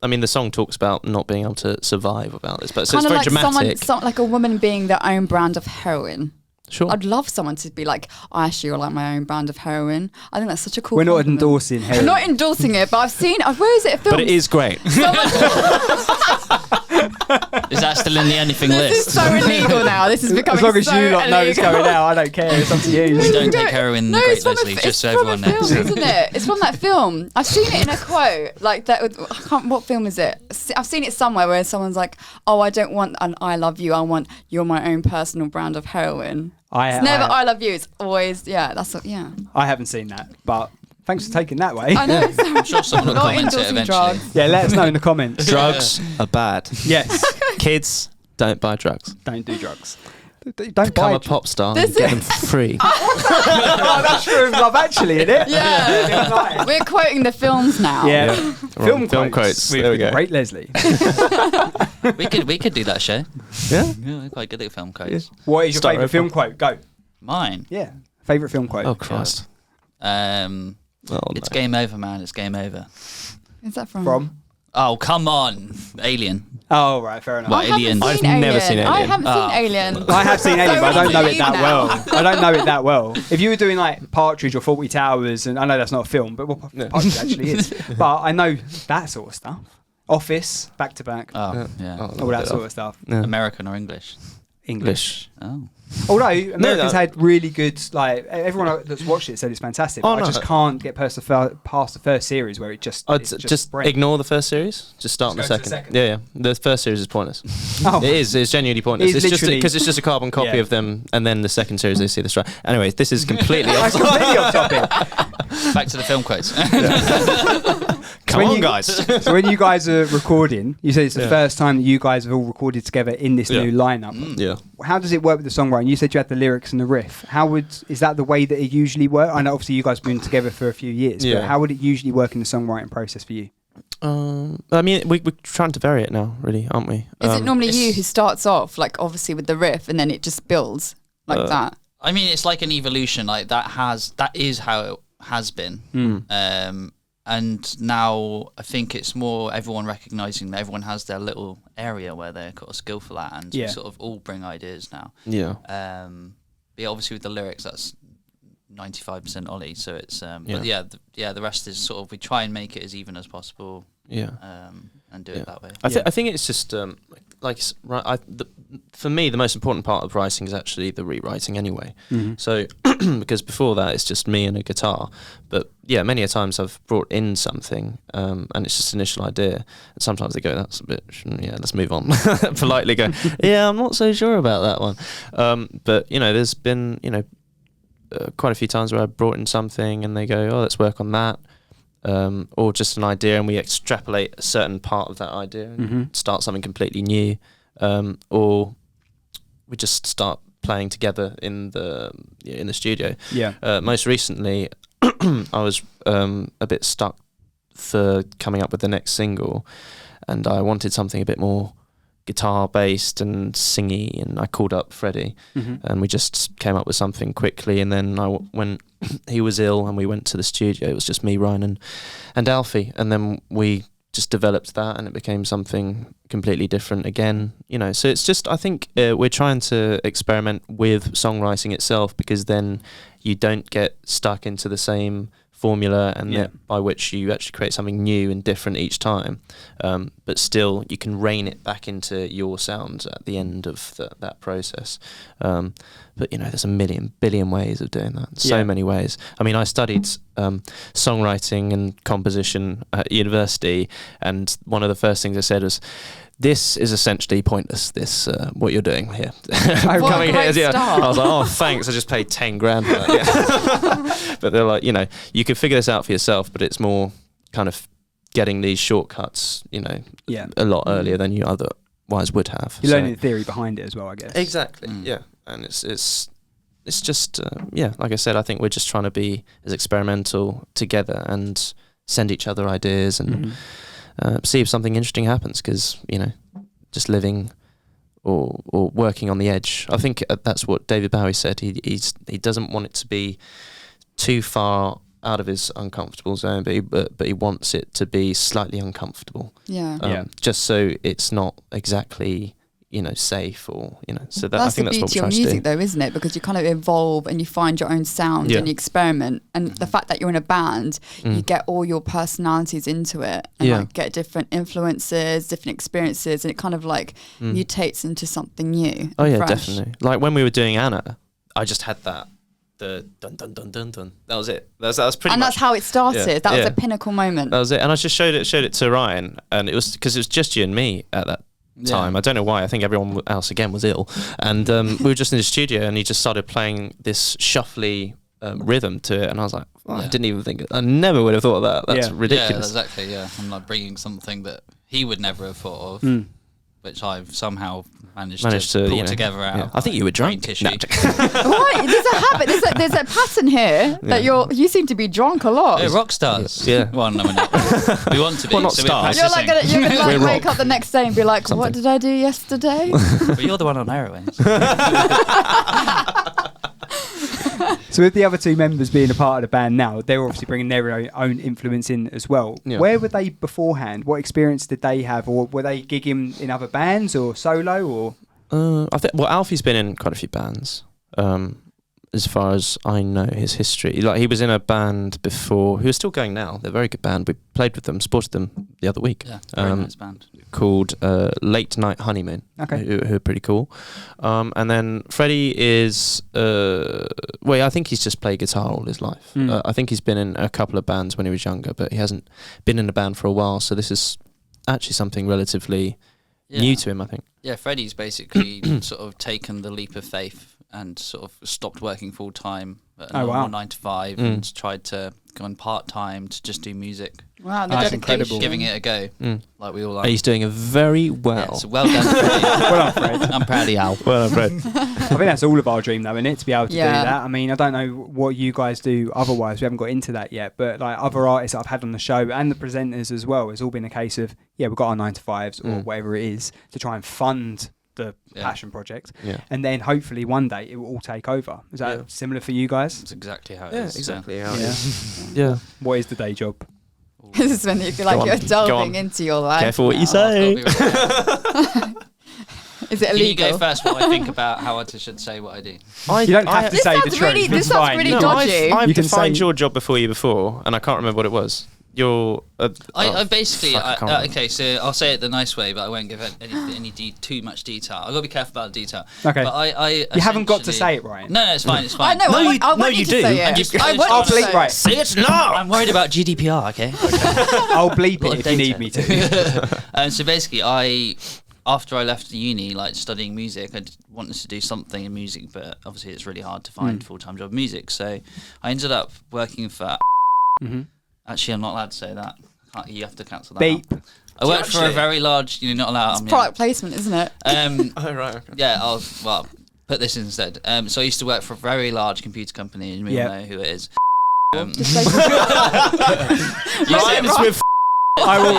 I mean the song talks about not being able to survive without this, but so Kind it's of very like dramatic. like a woman being their own brand of heroin. Sure. I'd love someone to be like, Aisha, you're like my own brand of heroin. I think that's such a cool We're not compliment. endorsing I'm heroin. not endorsing it, but I've seen. Where is it? A film? But it is great. Is that still in the anything This list? is so illegal now. This is becoming As long as so you lot know it's illegal. going out, I don't care. It's up to you. We don't take heroin in the Great Leslie, just so everyone knows. Film, isn't it? It's from that film. I've seen it in a quote. Like that. What film is it? I've seen it somewhere where someone's like, "Oh, I don't want an I love you. I want you're my own personal brand of heroin." It's never I love you. It's always that's what. Yeah. I haven't seen that, but thanks for taking that way. I know. I'm sure someone will Not comment it endorsing eventually. drugs. Yeah, let us know in the comments. Drugs are bad. Yes, Kids, don't buy drugs. don't do drugs. Don't Become buy a pop star This and get them is- free. Oh, that's true of love, actually, isn't it? Yeah. We're quoting the films now. Yeah. Film quotes. With There we go. Great Leslie. We could do that show. Yeah. Yeah, we're quite good at film quotes. What is your Start favourite over. film quote? Go. Mine. Yeah. Favourite film quote? Oh Christ. It's game over, man. It's game over. Is that from? From? Oh, come on. Alien. Oh, right, fair enough. What, I haven't Aliens? seen I've never seen I Alien. haven't Oh. seen Alien. I have seen Alien, but I don't know it that now. well. I don't know it that well. If you were doing like Partridge or 40 Towers, and I know that's not a film, but Partridge actually is. But I know that sort of stuff. Office, back to back, Oh, yeah. all that sort of stuff. Yeah. American or English? English. Oh. Although Americans no. had really good, like everyone that's watched it said it's fantastic. Oh, but I no. just can't get past the first series where it just. I'd it's just brain. ignore the first series. Just start on the Just go to second. the second. Yeah. The first series is pointless. Oh. It is. It's genuinely pointless. It is It's just literally- because it's just a carbon copy Yeah. of them, and then the second series they see the strike. Anyway, this is completely off. That's completely off topic. Back to the film quotes. Come when on, you- guys. So when you guys are recording, you said it's the Yeah. first time that you guys have all recorded together in this Yeah. new lineup. Yeah. How does it work with the songwriting? You said you had the lyrics and the riff. Is that the way that it usually works? I know obviously you guys have been together for a few years, Yeah. but how would it usually work in the songwriting process for you? I mean, we're trying to vary it now, really, aren't we? Is it normally it's- you who starts off, like obviously with the riff, and then it just builds like that? I mean, it's like an evolution. Like that is how it has been. And now I think it's more everyone recognizing that everyone has their little area where they're kind of skillful at, and Yeah. we sort of all bring ideas now. Yeah. But yeah, obviously with the lyrics, that's 95% Ollie. So it's but Yeah. the rest is sort of we try and make it as even as possible. Yeah. And do it that way. I think it's just for me the most important part of writing is actually the rewriting anyway. So because before that it's just me and a guitar, but yeah, many a times I've brought in something and it's just an initial idea, and sometimes they go, that's a bit, let's move on. Politely go, yeah, I'm not so sure about that one. But there's been quite a few times where I brought in something and they go, oh, let's work on that. Or just an idea and we extrapolate a certain part of that idea and start something completely new, or we just start playing together in the studio. Yeah. Most recently, I was a bit stuck for coming up with the next single, and I wanted something a bit more guitar based and singy, and I called up Freddie and we just came up with something quickly, and then when he was ill and we went to the studio, it was just me, Ryan and Alfie, and then we just developed that and it became something completely different again, so it's just, I think we're trying to experiment with songwriting itself, because then you don't get stuck into the same formula, and that by which you actually create something new and different each time, but still you can rein it back into your sound at the end of that process. But there's a billion ways of doing that. So many ways. I mean, I studied songwriting and composition at university, and one of the first things I said was, this is essentially pointless, this what you're doing here. I'm What a coming great here. start. I was like, oh, thanks, I just paid 10 grand for that. Yeah. But they're like, you can figure this out for yourself, but it's more kind of getting these shortcuts, a lot earlier than you otherwise would have. You're learning the theory behind it as well, I guess. Exactly, yeah. And it's just like I said, I think we're just trying to be as experimental together and send each other ideas and see if something interesting happens, because just living or working on the edge. I think that's what David Bowie said. He doesn't want it to be too far out of his uncomfortable zone, but he wants it to be slightly uncomfortable. Just so it's not exactly safe, or so that I think that's what we're trying to do. That's the beauty of music, though, isn't it? Because you kind of evolve and you find your own sound and you experiment. And the fact that you're in a band, you get all your personalities into it and like get different influences, different experiences, and it kind of like mutates into something new. Oh yeah, fresh. definitely. Like when we were doing Anna, I just had that. The dun dun dun dun dun. That was it. That was pretty. And much, that's how it started. Yeah. That was a pinnacle moment. That was it. And I just showed it to Ryan, and it was because it was just you and me at that time. I don't know why. I think everyone else again was ill, and we were just in the studio, and he just started playing this shuffly rhythm to it, and I was like, I didn't even think. I never would have thought of that. That's ridiculous. Yeah, exactly. Yeah, I'm like bringing something that he would never have thought of. Which I've somehow managed to pull together out. Yeah. I think you were drunk. Tissue. Right, there's a habit. There's a pattern here that you seem to be drunk a lot. Yeah, rock stars. Yeah. Well, no, we're not. We want to be. Well, not so stars. You're gonna like wake rock. up the next day and be like, Something. what did I do yesterday? But you're the one on heroin. So with the other two members being a part of the band now, they're obviously bringing their own influence in as well. Yeah. Where were they beforehand? What experience did they have? Or were they gigging in other bands or solo? Or I think Alfie's been in quite a few bands. As far as I know, his history. Like he was in a band before, who is still going now. They're a very good band. We played with them, supported them the other week. Yeah, very nice band. Called Late Night Honeymoon. Okay. Who are pretty cool. And then Freddie is, I think he's just played guitar all his life. I think he's been in a couple of bands when he was younger, but he hasn't been in a band for a while. So this is actually something relatively new to him, I think. Yeah, Freddie's basically sort of taken the leap of faith and sort of stopped working full time at a normal 9 to 5 and tried to go on part time to just do music. Wow, the that's dedication. incredible. Giving it a go, like we all are. He's doing it very well. Yeah, so well done, Freddie. well done, Fred. I'm proud of you. Well done, Fred. I think that's all of our dream, though, isn't it? To be able to do that. I mean, I don't know what you guys do otherwise. We haven't got into that yet. But like other artists that I've had on the show and the presenters as well, it's all been a case of we've got our 9 to 5s or whatever it is to try and fund the passion project, and then hopefully one day it will all take over. Is that similar for you guys? That's exactly how it is. Exactly how it is. Yeah. What is the day job? This is when you feel like you're delving into your life. Careful what you say. Is it illegal? Can you go first while I think about how I should say what I do? You don't have to say the truth. This sounds really dodgy. I've You can defined say- your job before, and I can't remember what it was. You're. I basically. fuck, I can't remember. Okay, so I'll say it the nice way, but I won't give too much detail. I've got to be careful about the detail. Okay. But I You haven't got to essentially- say it, Ryan. No, it's fine. It's fine. I know. I No, want you you to do. say And it. you- I want I'll you to bleep say right. Say it now. I'm worried about GDPR. Okay. I'll bleep Lot it of if you data. need me to. So basically, after I left the uni, like studying music, I wanted to do something in music, but obviously it's really hard to find full-time job in music. So I ended up working for. Actually, I'm not allowed to say that. You have to cancel that. Beep. out. I worked for a very large. You're not allowed. It's product placement, isn't it? Oh right. Okay. Yeah. I'll put this instead. So I used to work for a very large computer company, and we all know who it is. Ryan is with. I will.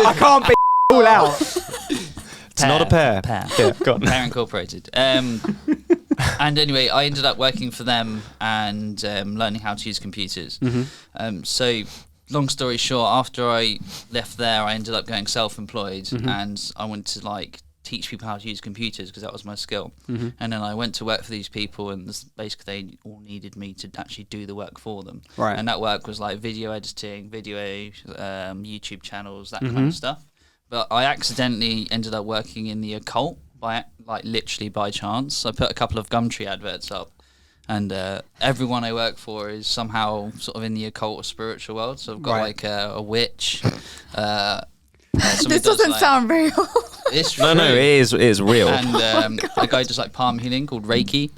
I can't be all out. It's not a pair. Yeah, go on. Pair Incorporated. And anyway, I ended up working for them and learning how to use computers. So, long story short, after I left there, I ended up going self-employed, and I wanted to like teach people how to use computers because that was my skill. And then I went to work for these people, and basically they all needed me to actually do the work for them. Right. And that work was like video editing, YouTube channels, that kind of stuff. But I accidentally ended up working in the occult literally by chance. I put a couple of Gumtree adverts up, and everyone I work for is somehow sort of in the occult or spiritual world. So I've got like a witch. This doesn't sound real. It's true. No, it is real. And a guy does like palm healing called Reiki.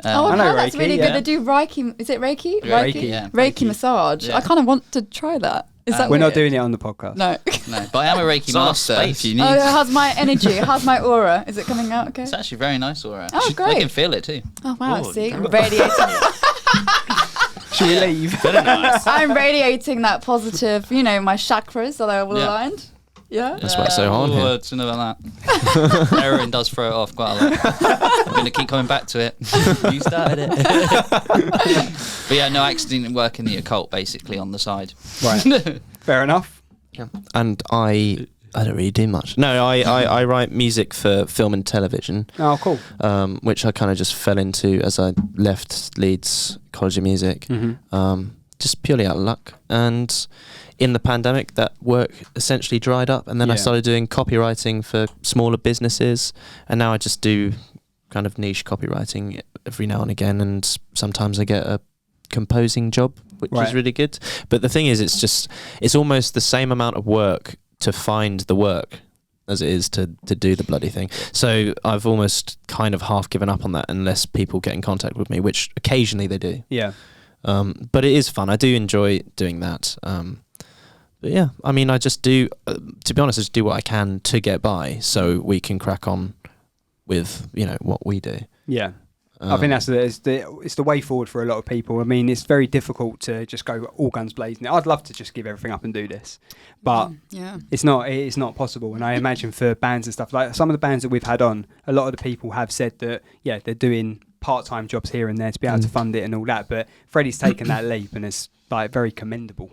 Oh, I know that's Reiki, really yeah. good. They do Reiki. Is it Reiki? Reiki, yeah. Reiki massage. Yeah. I kind of want to try that. Is that We're not weird? doing it on the podcast. No. No, but I am a Reiki master if you need. Oh, how's my energy? How's my aura? Is it coming out okay? It's actually very nice aura. Oh, great. I can feel it too. Oh, wow. Ooh, See? very Radiating. Should we leave? Very nice. I'm radiating that positive, my chakras are all Yeah. aligned. Yeah. That's why it's so hard here. Words, you know about that. Heroin does throw it off quite a lot. I'm going to keep coming back to it. You started it. But yeah, no, I actually didn't work in the occult basically on the side. Right. Fair enough. Yeah. And I don't really do much. No, I write music for film and television. Oh, cool. Which I kind of just fell into as I left Leeds College of Music. Mm-hmm. Just purely out of luck. And in the pandemic, that work essentially dried up. And then I Yeah. started doing copywriting for smaller businesses. And now I just do kind of niche copywriting every now and again. And sometimes I get a composing job, which Right. is really good. But the thing is, it's almost the same amount of work to find the work as it is to do the bloody thing. So I've almost kind of half given up on that unless people get in contact with me, which occasionally they do. Yeah. But it is fun. I do enjoy doing that. But yeah, I mean, I just do, to be honest, I just do what I can to get by so we can crack on with, what we do. Yeah. I think it's the way forward for a lot of people. I mean, it's very difficult to just go all guns blazing. I'd love to just give everything up and do this, but Yeah. it's not possible. And I imagine for bands and stuff, like some of the bands that we've had on, a lot of the people have said that, yeah, they're doing part-time jobs here and there to be able to fund it and all that. But Freddie's taken that leap and it's like very commendable.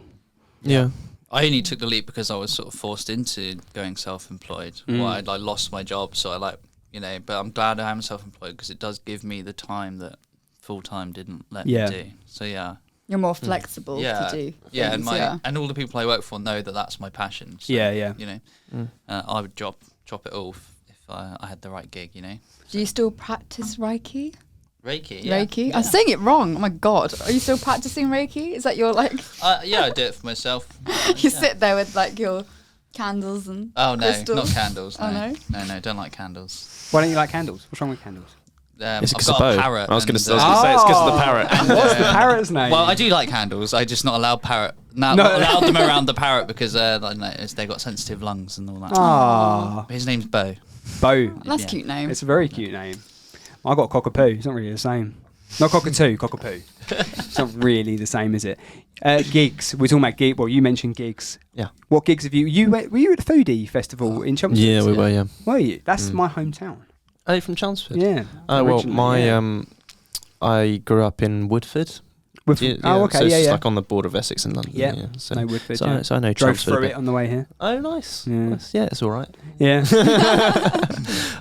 Yeah. I only took the leap because I was sort of forced into going self-employed. Well, I'd lost my job, so but I'm glad I am self-employed because it does give me the time that full-time didn't let me do. So yeah. You're more flexible to do. Yeah, things, and all the people I work for know that that's my passion. So, Yeah. I would drop it all if I had the right gig. Do you still practice Reiki? Reiki. Yeah. Reiki? I'm saying it wrong. Oh my God. Are you still practicing Reiki? Is that your Yeah, I do it for myself. you sit there with your candles and Oh no, crystals? not candles. No. Oh, no? No, don't like candles. Why don't you like candles? What's wrong with candles? It's I've 'cause got of a bow. parrot. I was going to say and, it's because of the parrot. What's the parrot's name? Well, I do like candles. I just not allowed not allowed them around the parrot because they've got sensitive lungs and all that. Ah, His name's Bo. Bo. That's Yeah. a cute name. It's a very cute name. I got cockapoo. It's not really the same. Not cockatoo, cockapoo. It's not really the same, is it? Gigs. We're talking about gigs. Well, you mentioned gigs. Yeah. What gigs have you? Were you at the Foodie Festival in Chelmsford? Yeah, we were, yeah. Were you? That's my hometown. Are you from Chelmsford? Yeah. Well, originally, yeah. I grew up in Woodford. Woodford. Yeah, Oh, okay. so yeah, it's yeah. like on the border of Essex and London. Yeah. So, No, Woodford. so, yeah. so I know Drove Chelmsford. a through bit. it on the way here. Oh, nice. Yeah. Nice. Yeah, it's all right. Yeah.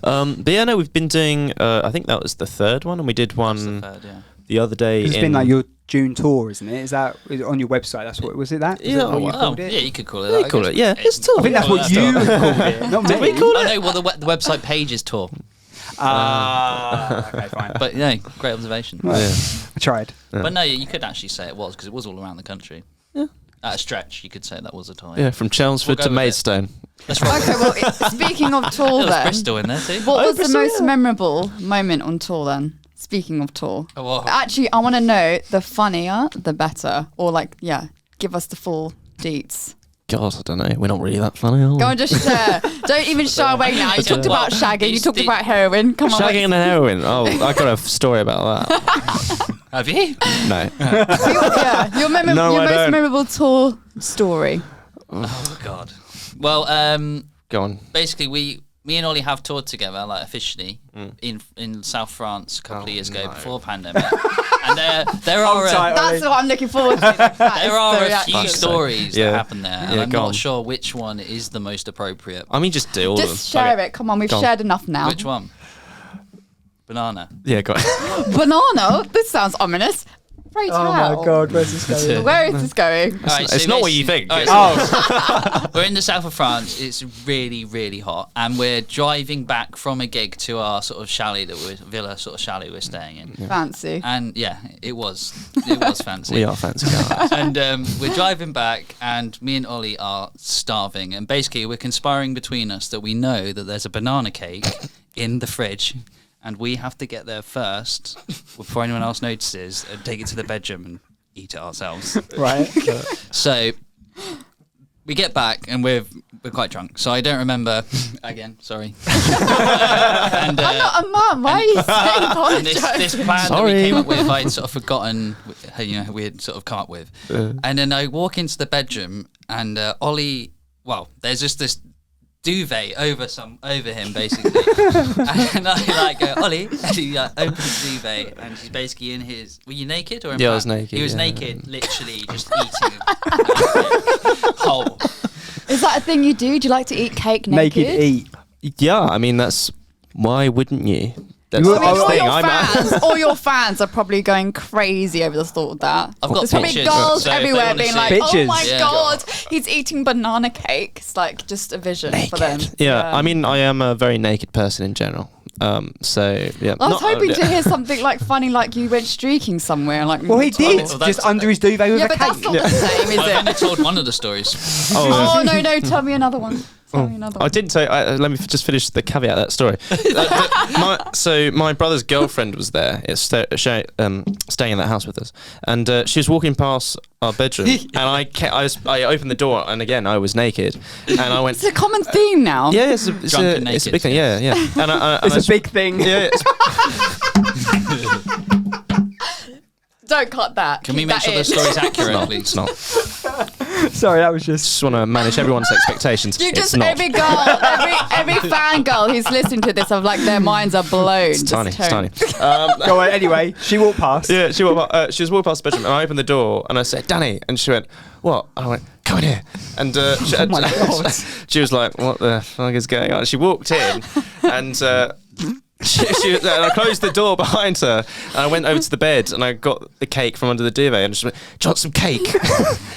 But yeah, no, we've been doing. I think that was the third one, and we did That's one the third, yeah. the other day. It's been like your June tour, isn't it? Is it on your website? That's what was it? That? Is Yeah, that what you well, called it? Yeah, you could call it Yeah, that. you call I it. guess. Yeah, it's tour. I think that's what you called it, not me. we call I know. Well, the website page is tour. Okay, fine. But yeah, great observation. Well, Yeah. I tried. But no, you could actually say it was because it was all around the country. Yeah. At a stretch, you could say that was a tour. Yeah, from Chelmsford We'll to go with it. Maidstone. That's right. Okay, well, speaking of tour There was then, Bristol in there too. what was the Bristol, most yeah. memorable moment on tour then? Speaking of tour. Oh, wow. Actually, I want to know the funnier, the better. Or give us the full deets. God, I don't know. We're not really that funny, are we? Go and just share. Don't even shy away now. You talked about shagging. You talked about heroin. Come on. Shagging and heroin. Oh, I got a story about that. Have you? No. Your No, I most don't. memorable tour story. Oh God. Well, Go on. basically, me and Ollie have toured together, officially, in South France a couple of years ago before the pandemic. And there are That's what I'm looking forward to. there are a few Fuck's sake. stories Yeah. that happen there, and Yeah, I'm go not on. sure which one is the most appropriate. I mean, just do all of them. Just share it. Come on, we've Go on. shared enough now. Which one? Banana. Yeah, go on. Banana? This sounds ominous. Pray tell. Oh my God, where's this going? Where is this going? All right, It's so not what you basically- think. all right, so we're in the south of France. It's really, really hot, and we're driving back from a gig to our sort of chalet villa sort of chalet we're staying in. Fancy. And yeah, it was fancy. We are fancy guys. And we're driving back, and me and Ollie are starving, and basically we're conspiring between us that we know that there's a banana cake in the fridge, and we have to get there first before anyone else notices and take it to the bedroom and eat it ourselves. Right. So we get back and we're quite drunk, so I don't remember. Again, sorry. And, I'm not a mum. Why are you saying and apologise? this plan that we came up with, I'd sort of forgotten. We had sort of come up with, and then I walk into the bedroom and Ollie. Well, there's just this duvet over him basically, and I go, Ollie, and he opens the duvet and she's basically in his. Were you naked or? Yeah, I was naked. He was yeah. naked, literally just eating whole. Is that a thing you do? Do you like to eat cake naked? Naked eat. Yeah, I mean that's why wouldn't you? That's You the will- next all thing. your fans, all your fans are probably going crazy over the thought of that. I've got There's probably pictures, girls so if they everywhere wanna being see- like, Pictures. "Oh my Yeah. god, he's eating banana cake." It's like just a vision for them. Yeah, I mean I am a very naked person in general. So yeah. I was hoping to hear something like funny, like you went streaking somewhere. Like, Well, he did. well, that's- Just under his duvet with Yeah, a but cake. that's not the same, is I've it? only told one of the stories. Oh no, tell me another one. Tell me another I one. didn't say. Let me just finish the caveat of that story. So my brother's girlfriend was there. Staying in that house with us, and she was walking past our bedroom, and I opened the door, and again I was naked, and I went. It's a common theme now. Yeah, it's a Drunk and it's a naked. big thing. Yeah, yeah. And It's a big thing. Yeah. Don't cut that. Can we Keep make that sure the in. story's accurate, please? It's not. Sorry, that was just. Just want to manage everyone's expectations. You It's just not. every girl, every fan girl who's listening to this, of like their minds are blown. It's tiny. It's tiny. Go on. Anyway, she walked past. Yeah, she was walking past the bedroom, and I opened the door, and I said, "Danny," and she went, "What?" And I went, "Come in here." And Oh my God. she was like, "What the fuck is going on?" She walked in, and and I closed the door behind her, and I went over to the bed, and I got the cake from under the duvet, and just went, "Do you want some cake?"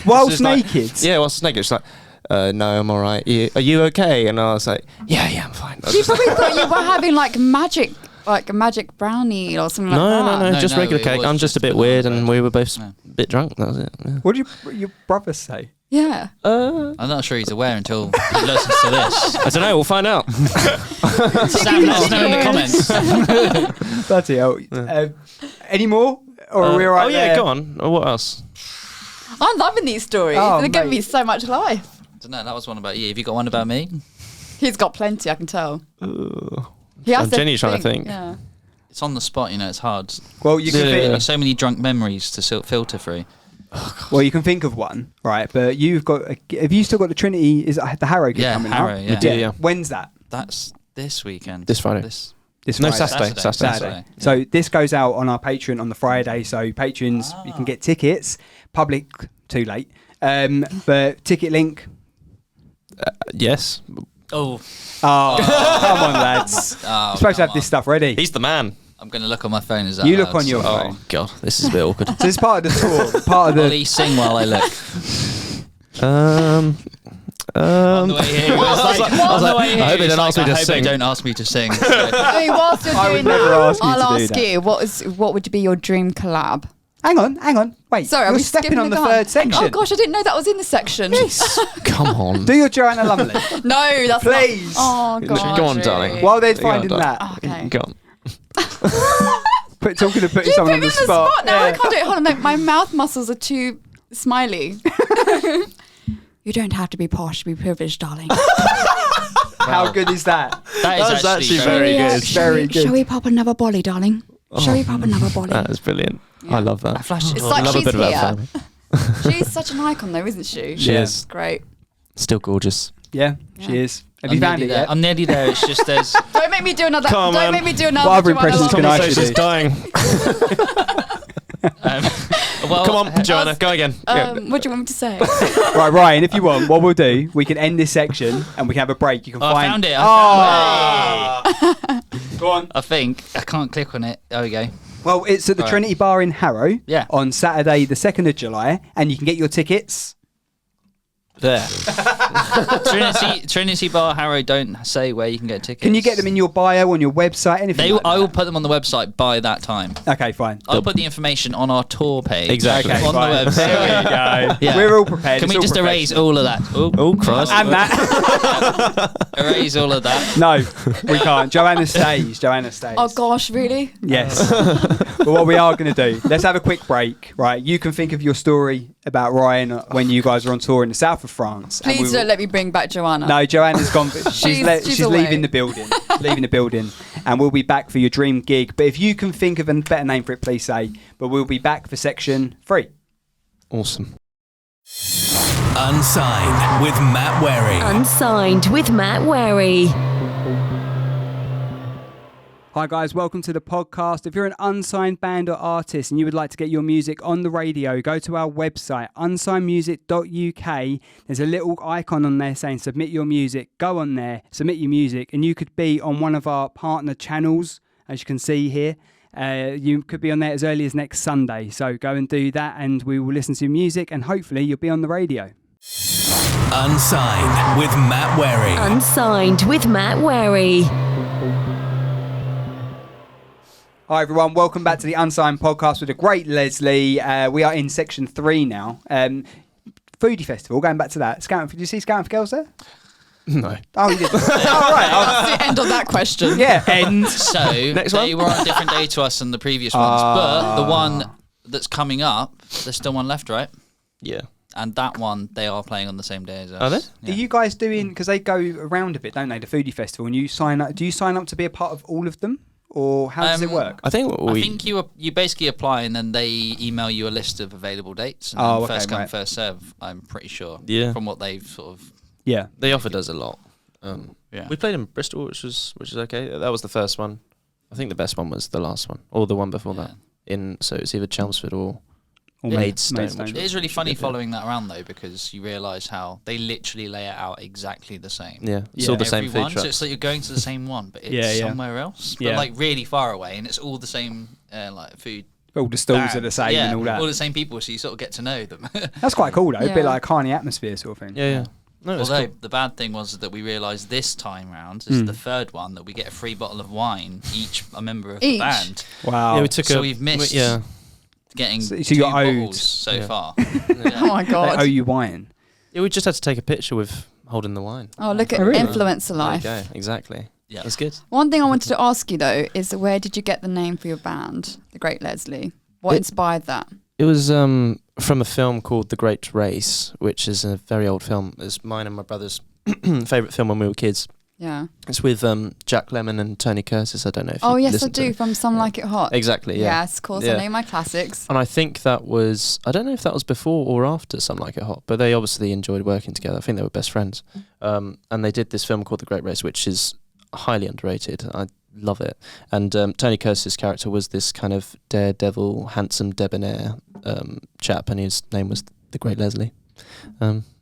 Whilst She's like- naked. Yeah, whilst naked. She's like, "No, I'm all right. Are you okay?" And I was like, "Yeah, I'm fine." I was She just like, probably thought you were having like a magic brownie or something like that. no, No, just no, regular it cake. was I'm just a just bit banana weird, and bread. we were both No. a bit drunk. That was it. Yeah. What did your brother say? Yeah. I'm not sure he's aware until he listens to this. I don't know. We'll find out. Sam, let us know in the comments. Bloody hell. Any more? Or are we all right Oh yeah, there? go on. What else? I'm loving these stories. Oh, They're giving mate. me so much life. I don't know, that was one about you. Have you got one about me? He's got plenty, I can tell. Ooh. He has I'm genuinely trying to think. Yeah. It's on the spot, it's hard. Well, you can Yeah. think, There's so many drunk memories to filter through. well, you can think of one, right? But you've got. Have you still got the Trinity? Is it the Harrow gig Yeah, coming Harrow, up? yeah. do, yeah. When's that? That's this weekend. This Friday. This No, Friday. Saturday. Saturday. So this goes out on our Patreon on the Friday. So patrons, you can get tickets. Public, too late. But ticket link. Yes. Oh, Oh, come on, lads. oh, You're supposed to come have this on. stuff ready. He's the man. I'm going to look on my phone as that. You look loud, on your so- phone. Oh god, this is a bit awkward. So it's part of the tour. Part of the. Ollie, sing while I look. Um. On the way here, he was like, I was on the like, way here, I hope he they was don't ask me like, to I hope sing. they don't ask me to sing. So- I mean, whilst you're I would doing never that, ask you I'll to do ask that. you, what would be your dream collab? Hang on. Wait. Sorry, are you're we stepping skipping on the gun? third section. Oh gosh, I didn't know that was in the section. Come on. Do your Joanna Lumley. No, that's Please. not. Oh god. Go on, darling. While they're Go on, finding darling. that, Okay. Go on. talking of putting You someone put on me the spot. now. I Yeah. can't do it. Hold on, my mouth muscles are too smiley. You don't have to be posh to be privileged, darling. How good is that? That is That's actually actually very good. Very good. Shall we pop another bolly, darling? Shall we pop another bolly? That is brilliant. I love that. It's like love a she's bit of that here. family. She's such an icon, though, isn't she? She Yeah. is Great. still gorgeous. Yeah, Yeah. she is. Have I'm you found nearly it there. yet? I'm nearly there. It's just there's. Don't make me do another. Come on, don't man. make me do another. What other Joanna impressions can Lumley. I Conversation's do? dying. Well, Come on, Joanna, go again. What do you want me to say? Right, Ryan, if you want, what we'll do, we can end this section and we can have a break. You can Oh, I find. found it. Go on. I think I can't click on it. There we go. Well, it's at the Right. Trinity Bar in Harrow Yeah. on Saturday, the 2nd of July, and you can get your tickets. There. Trinity Bar Harrow don't say where you can get tickets. Can you get them in your bio, on your website, anything like I will that? put them on the website by that time. Okay, fine. I'll put the information on our tour page. Exactly. Okay, On fine. the website. There we go. Yeah. We're all prepared. Can we It's all just erase professional. all of that? Oh, Christ. And that? Erase all of that. No, we can't. Joanna stays. Oh gosh, really? Yes. But what we are going to do, let's have a quick break, right? You can think of your story about Ryan when you guys were on tour in the south for France. Please don't let me bring back Joanna. No, Joanna's gone. She's away. leaving the building. Leaving the building. And we'll be back for your dream gig. But if you can think of a better name for it, please say. But we'll be back for section 3. Awesome. Unsigned with Matt Wherry. Unsigned with Matt Wherry. Hi guys, welcome to the podcast. If you're an unsigned band or artist and you would like to get your music on the radio, go to our website, unsignedmusic.uk. There's a little icon on there saying submit your music. Go on there, submit your music, and you could be on one of our partner channels, as you can see here. You could be on there as early as next Sunday. So go and do that and we will listen to your music and hopefully you'll be on the radio. Unsigned with Matt Wherry. Unsigned with Matt Wherry. Hi everyone, welcome back to the Unsigned podcast with the great Leslie. We are in section 3 now. Foodie Festival, going back to that. Did you see Scouting for Girls there? No. Oh, you did. All right. That's the end of that question. Yeah, end. So Next they one. were on a different day to us than the previous ones, but the one that's coming up, there's still one left, right? Yeah. And that one they are playing on the same day as us. Are they? Yeah. Are you guys doing, because they go around a bit, don't they, the Foodie Festival, and you sign up, do you sign up to be a part of all of them? Or how does it work? I think I think you basically apply and then they email you a list of available dates. And then first come, first serve, I'm pretty sure. Yeah. From what they've sort of... Yeah. they offered us a lot. Yeah. We played in Bristol, which was okay. That was the first one. I think the best one was the last one, or the one before that. So it's either Chelmsford or Maidstone. It is really funny following that around though, because you realise how they literally lay it out exactly the same. Yeah, it's all the same food Everyone, trucks. so it's like you're going to the same one, but it's somewhere else, but like really far away, and it's all the same like food. All the stalls are the same and all that. All the same people, so you sort of get to know them. That's quite cool though, a Yeah. bit like a carny atmosphere sort of thing. Yeah. No, it's Although cool. the bad thing was that we realised this time round, this is the third one, that we get a free bottle of wine each a member of the Each? band. Wow. Yeah, we took So we've missed getting So 2 you're owed. bottles so far. Oh my They god. owe you wine. Yeah, we just had to take a picture with holding the wine. Oh, look at really? influencer life. Okay, exactly. Yeah. That's good. One thing I wanted to ask you though is where did you get the name for your band, The Great Leslie? What inspired that? It was from a film called The Great Race, which is a very old film. It's mine and my brother's favourite film when we were kids. Yeah. It's with Jack Lemmon and Tony Curtis. I don't know if Oh you yes, I listened to do. it. From Some Like It Hot. Exactly, yeah. Yes, of course. Yeah. I know my classics. And I think that was, I don't know if that was before or after Some Like It Hot, but they obviously enjoyed working together. I think they were best friends. And they did this film called The Great Race, which is highly underrated. I love it. And Tony Curtis' character was this kind of daredevil, handsome, debonair chap, and his name was The Great Leslie.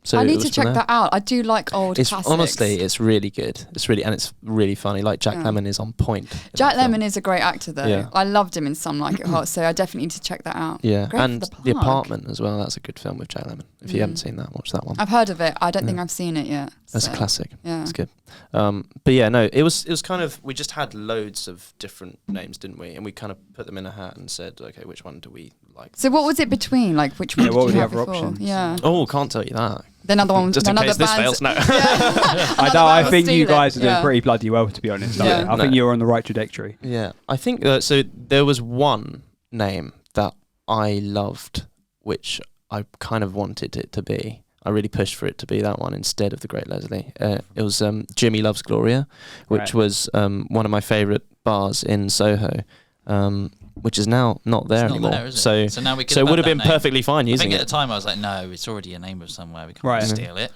So I it need was to from check there. that out. I do like old It's classics. honestly, it's really good. It's really funny. Like Jack Yeah. Lemmon is on point. in Jack that film. Lemmon is a great actor though. Yeah. I loved him in Some Like It Hot, so I definitely need to check that out. Yeah, Great and for The plug. Apartment as well. That's a good film with Jack Lemmon. If you haven't seen that, watch that one. I've heard of it. I don't think Yeah. I've seen it yet. That's so, a classic. Yeah. It's good. But yeah, no, it was kind of, we just had loads of different names, didn't we? And we kind of put them in a hat and said, okay, which one do we like? So what was it between? Like which one Yeah, did what you were the have other before? options? Yeah. Oh, can't tell you that. Then another one. Just in another case this band's- fails, no. I Another know. I band will think you steal it. guys are doing Yeah. pretty bloody well, to be honest. Yeah. I think No. you're on the right trajectory. Yeah, I think so. There was one name that I loved, which I kind of wanted it to be. I really pushed for it to be that one instead of The Great Leslie. It was Jimmy Loves Gloria, which Right. was one of my favourite bars in Soho, which is now not there It's not anymore. there, is it? So now we it would have been perfectly fine I using think at it. the time I was like, no, it's already a name of somewhere. We can't Right. steal it.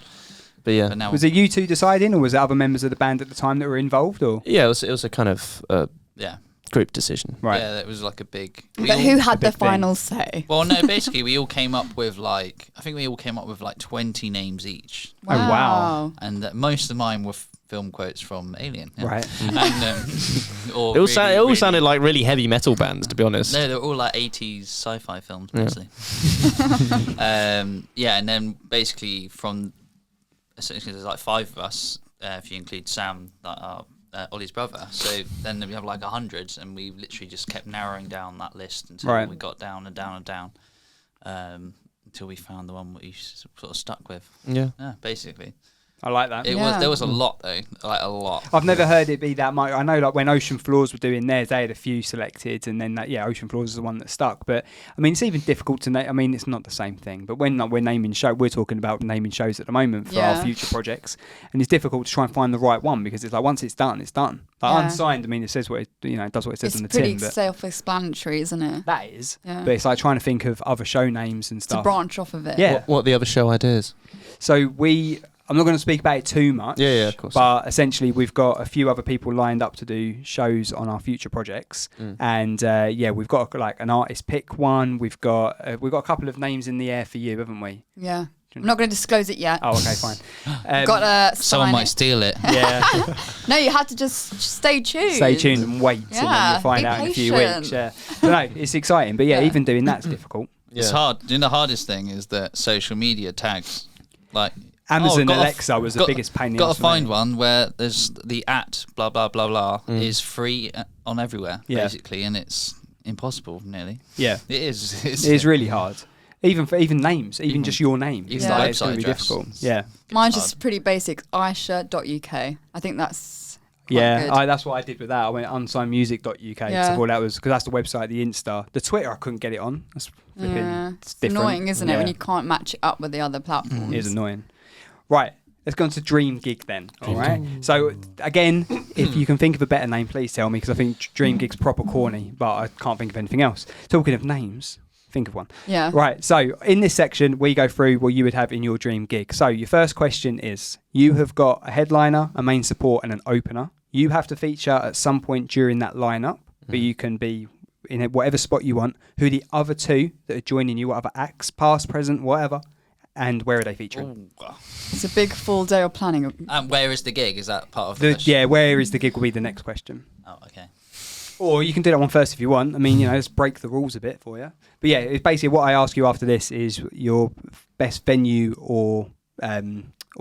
But yeah, But now Was it you two deciding, or was it other members of the band at the time that were involved? Or yeah, it was a kind of yeah, group decision. right, yeah, it was like a big. But who had the big thing. final say? Well, no, basically we all came up with like, I think we all came up with like 20 names each, Oh, wow. and most of mine were film quotes from Alien. Yeah. right. And, or It all, really, it all really- sounded like really heavy metal bands, to be honest. No, they're all like 80s sci-fi films, Yeah. mostly. Yeah, and then basically from, essentially there's like 5 of us, if you include Sam, Ollie's brother. So then we have like 100, and we literally just kept narrowing down that list until Right. we got down and down and down, until we found the one we sort of stuck with. Yeah. Yeah, basically. I like that. It Yeah. was there was a lot though, like a lot. I've never heard it be that much. I know, like when Ocean Floors were doing theirs, they had a few selected, and then Ocean Floors is the one that stuck. But I mean, it's even difficult to name. I mean, it's not the same thing. But when we're naming we're talking about naming shows at the moment for our future projects, and it's difficult to try and find the right one because it's like once it's done, it's done. Like Unsigned, I mean, it says what it does what it says on the tin. It's pretty self-explanatory, isn't it? That is. Yeah. But it's like trying to think of other show names and stuff. To branch off of it. Yeah. What are the other show ideas? So I'm not going to speak about it too much. Yeah, of course. But essentially, we've got a few other people lined up to do shows on our future projects, and we've got like an artist pick one. We've got a couple of names in the air for you, haven't we? Yeah. I'm not going to disclose it yet. Oh, okay, fine. Got Someone might steal it. Yeah. No, you have to just stay tuned. Stay tuned and wait, and then you'll find out in a few weeks. Yeah. So no, it's exciting, but even doing that's difficult. It's hard. The hardest thing is that social media tags, like Amazon Alexa was the biggest pain in the ass. Got to find one where there's the blah blah blah blah is free on everywhere basically, and it's impossible nearly. Yeah, it is. It is really hard. Even names, even just your name. Even the website it's going to be address. difficult. Yeah. Mine's just pretty basic. Aisha.uk. I think that's quite good. That's what I did with that. I went unsignedmusic.uk because I thought that was because that's the website, the Insta, the Twitter. I couldn't get it on. That's flipping. It's different. Annoying, isn't it, when you can't match it up with the other platforms? It is annoying. Right. Let's go on to Dream Gig then. All right. So again, if you can think of a better name, please tell me because I think Dream Gig's proper corny, but I can't think of anything else. Talking of names. Think of one. Yeah. Right. So in this section, we go through what you would have in your dream gig. So your first question is, you have got a headliner, a main support, and an opener. You have to feature at some point during that lineup, but you can be in whatever spot you want. Who are the other two that are joining you? What other acts, past, present, whatever, and where are they featuring? It's a big full day of planning. And where is the gig? Is that part of the question? Yeah, where is the gig will be the next question. Oh, okay. Or you can do that one first if you want. I mean, let's break the rules a bit for you. But yeah, it's basically what I ask you after this is your best venue or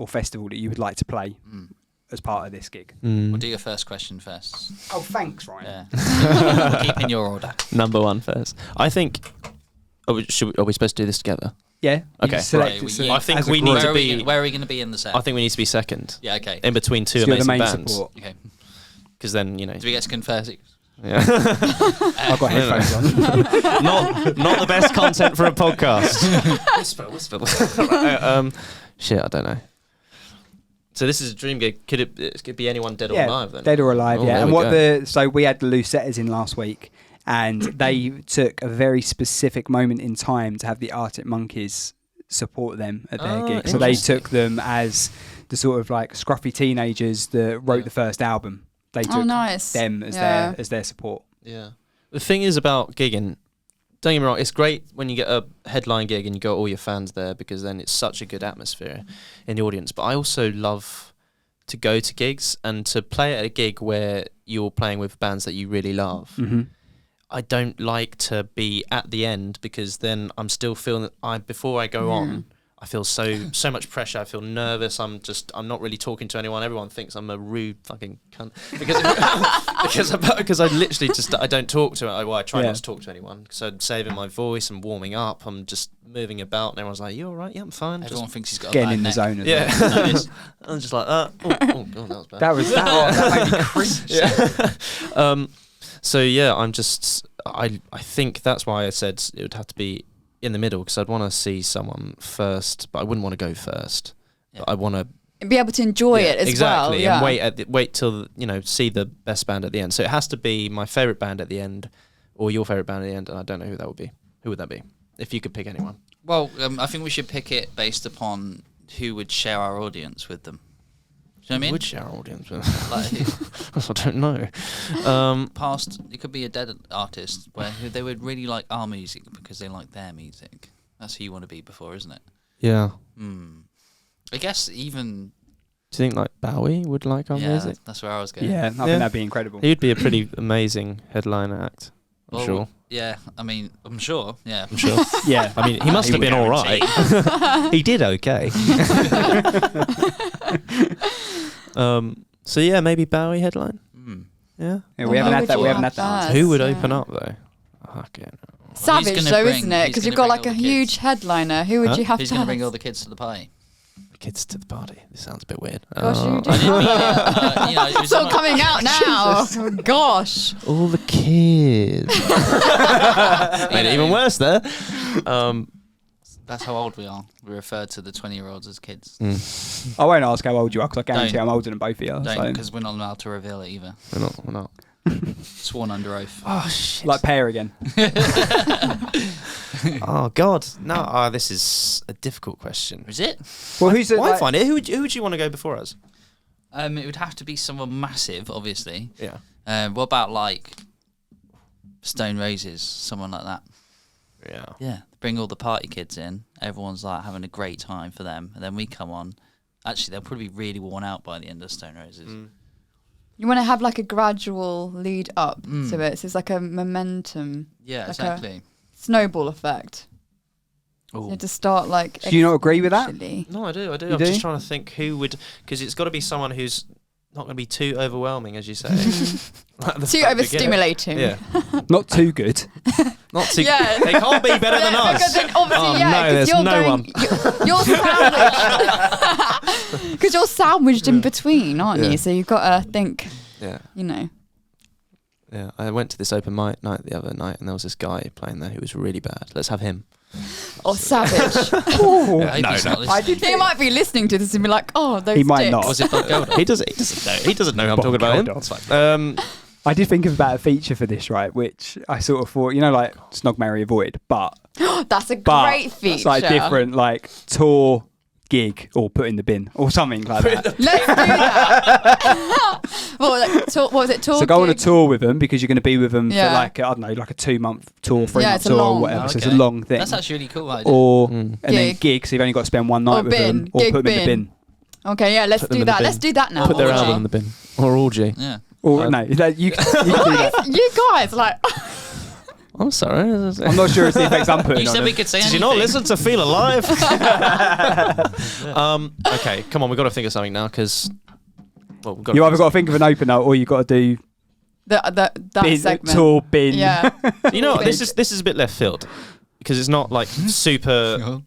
festival that you would like to play as part of this gig. We'll do your first question first. Oh, thanks, Ryan. Yeah. We'll keep in your order. Number one first. I think. Are we supposed to do this together? Yeah. Okay. I think we need to be. Where are we going to be in the set? I think we need to be second. Yeah. Okay. In between two So you're the amazing main bands. support. Okay. Because then Do we get to confess it? Yeah. I've got headphones on. not the best content for a podcast. whisper. Shit, I don't know. So this is a dream gig. Could it be anyone dead or alive then? Dead or alive, Oh, yeah. there And we so we had the Lucetters in last week, and they took a very specific moment in time to have the Arctic Monkeys support them at their gig. So they took them as the sort of like scruffy teenagers that wrote the first album. They took them as their support. Yeah. The thing is about gigging, don't get me wrong, it's great when you get a headline gig and you got all your fans there because then it's such a good atmosphere in the audience. But I also love to go to gigs and to play at a gig where you're playing with bands that you really love. Mm-hmm. I don't like to be at the end because then I'm still feeling that before I go on, I feel so much pressure. I feel nervous. I'm not really talking to anyone. Everyone thinks I'm a rude fucking cunt because I literally I don't talk to it. Well, I try not to talk to anyone because I'm saving my voice and warming up. I'm just moving about, and everyone's like, "You all right? Yeah, I'm fine." Everyone thinks he's got getting a in the neck. zone. I'm just like, oh god, that was bad. That made me cringe. So yeah, I think that's why I said it would have to be in the middle because I'd want to see someone first, but I wouldn't want to go first. Yeah. But I want to be able to enjoy it as well. Exactly, and wait till see the best band at the end. So it has to be my favourite band at the end, or your favourite band at the end, and I don't know who that would be. Who would that be? If you could pick anyone. Well, I think we should pick it based upon who would share our audience with them. Do you know what I mean? Would share our audience with Like, I don't know. past, it could be a dead artist who they would really like our music because they like their music. That's who you want to be before, isn't it? Yeah. I guess even... Do you think like Bowie would like our music? That's where I was going. Yeah, I think that'd be incredible. He'd be a pretty amazing headliner act. I'm sure. Yeah, I mean, I'm sure. Yeah, I'm sure. Yeah, I mean, he must have been all right. He did okay. So yeah, maybe Bowie headline. Yeah. We haven't had that. We haven't had that. Who would open up though? Okay. Savage though, isn't it? Because you've got like a huge headliner. Who would you have Who's to going to have? bring all the kids to the party? kids to the party. This sounds a bit weird. Gosh, you do. I didn't mean it. It It's was all coming out now. Oh, gosh. all the kids. Made it even worse there. That's how old we are. We refer to the 20-year-olds as kids. I won't ask how old you are because I guarantee Don't. I'm older than both of you. Don't, So. because we're not allowed to reveal it either. We're not. Sworn under oath. Oh shit! Like pair again. Oh god, no. This is a difficult question. Is it? Well, who's it? Why Like, find it? Who would you want to go before us? It would have to be someone massive, obviously. Yeah. What about like Stone Roses, someone like that? Yeah. Yeah, bring all the party kids in. Everyone's like having a great time for them, and then we come on. Actually, they'll probably be really worn out by the end of Stone Roses. You want to have like a gradual lead up to it. So it's like a momentum. Yeah, like exactly. Snowball effect. Ooh. You have to start like. Do you not agree with that? actually. No, I do. You I'm do? just trying to think who would, because it's got to be someone who's not going to be too overwhelming, as you say. Like the Too fact that you get it. overstimulating. Yeah. Not too good. Not too. Yeah. They can't be better than us. Because then obviously, Oh, yeah, no, 'cause there's you're no going, one. You're sandwiched. Because you're sandwiched in between, aren't Yeah. you? So you've got to think, Yeah. you know. Yeah. I went to this open mic night the other night, and there was this guy playing there who was really bad. Let's have him. Or savage. I hope he's not listening. He might be listening to this and be like, oh, those He might dicks. not. Was it Bob Geldof? He doesn't know. He doesn't know who I'm talking about him. Geldof. It's fine. I did think about a feature for this, right? Which I sort of thought, like Snog, Marry, Avoid, but That's a but great feature. it's like different, like tour, gig, or put in the bin, or something like that. Let's do that. What was it? Tour So go on a gig? tour with them because you're going to be with them Yeah. for like I don't know, like a 2-month tour, 3-month Yeah, it's a tour, or long- whatever. So it's a Okay. long thing. That's actually a really cool idea. Or Mm. and then Gig. gig, so you've only got to spend one night Or with them, bin. or Gig put them in the bin. bin. Okay, yeah, let's Put them do in the that. bin. Let's do that now. Put their orgy. album in the bin. Or orgy. Yeah. Or no, you can do that. You guys, like, I'm sorry. I'm not sure it's the effects I'm putting You on said them. we could say Did you anything. not listen to Feel Alive? Okay, come on. We've got to think of something now because. Well, we've got You either got to think of an opener, or you got to do that bin, segment. tour, bin. Yeah. You know what? This is a bit left field because it's not like super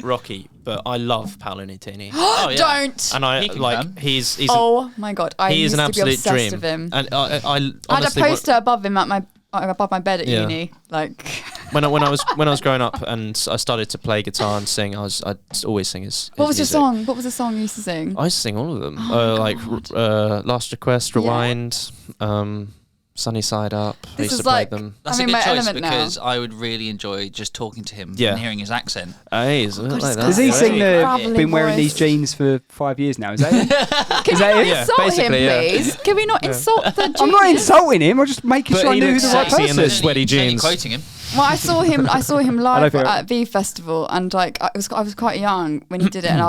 rocky, but I love Paolo Nutini. Oh, yeah. Don't. And I He can like come. he's Oh my god, I he is used an to be absolute obsessed dream. with him. And I I had a honestly poster above him at above my bed at Yeah. uni. Like, when I was growing up and I started to play guitar and sing, I'd always sing his what was your music. song? What was the song you used to sing? I sing all of them. Oh, Like Last Request, Yeah. Rewind, Sunny Side Up. I This used to is play like- them. That's I'm a in good my choice element now. because I would really enjoy just talking to him Yeah. and hearing his accent. Hey, is it God, like it's that? Does he That's sing really the gravelly been wearing these voice. jeans for 5 years now? Is that it? Can Is that we it? Yeah, insult him, basically, yeah. please? Can we not insult the I'm not genius? insulting him. I'm just making But sure I he knew who looks the right sexy in person those is. sweaty You're jeans. quoting him. Well, I saw him live think- at V Festival, and like I was quite young when he did it, and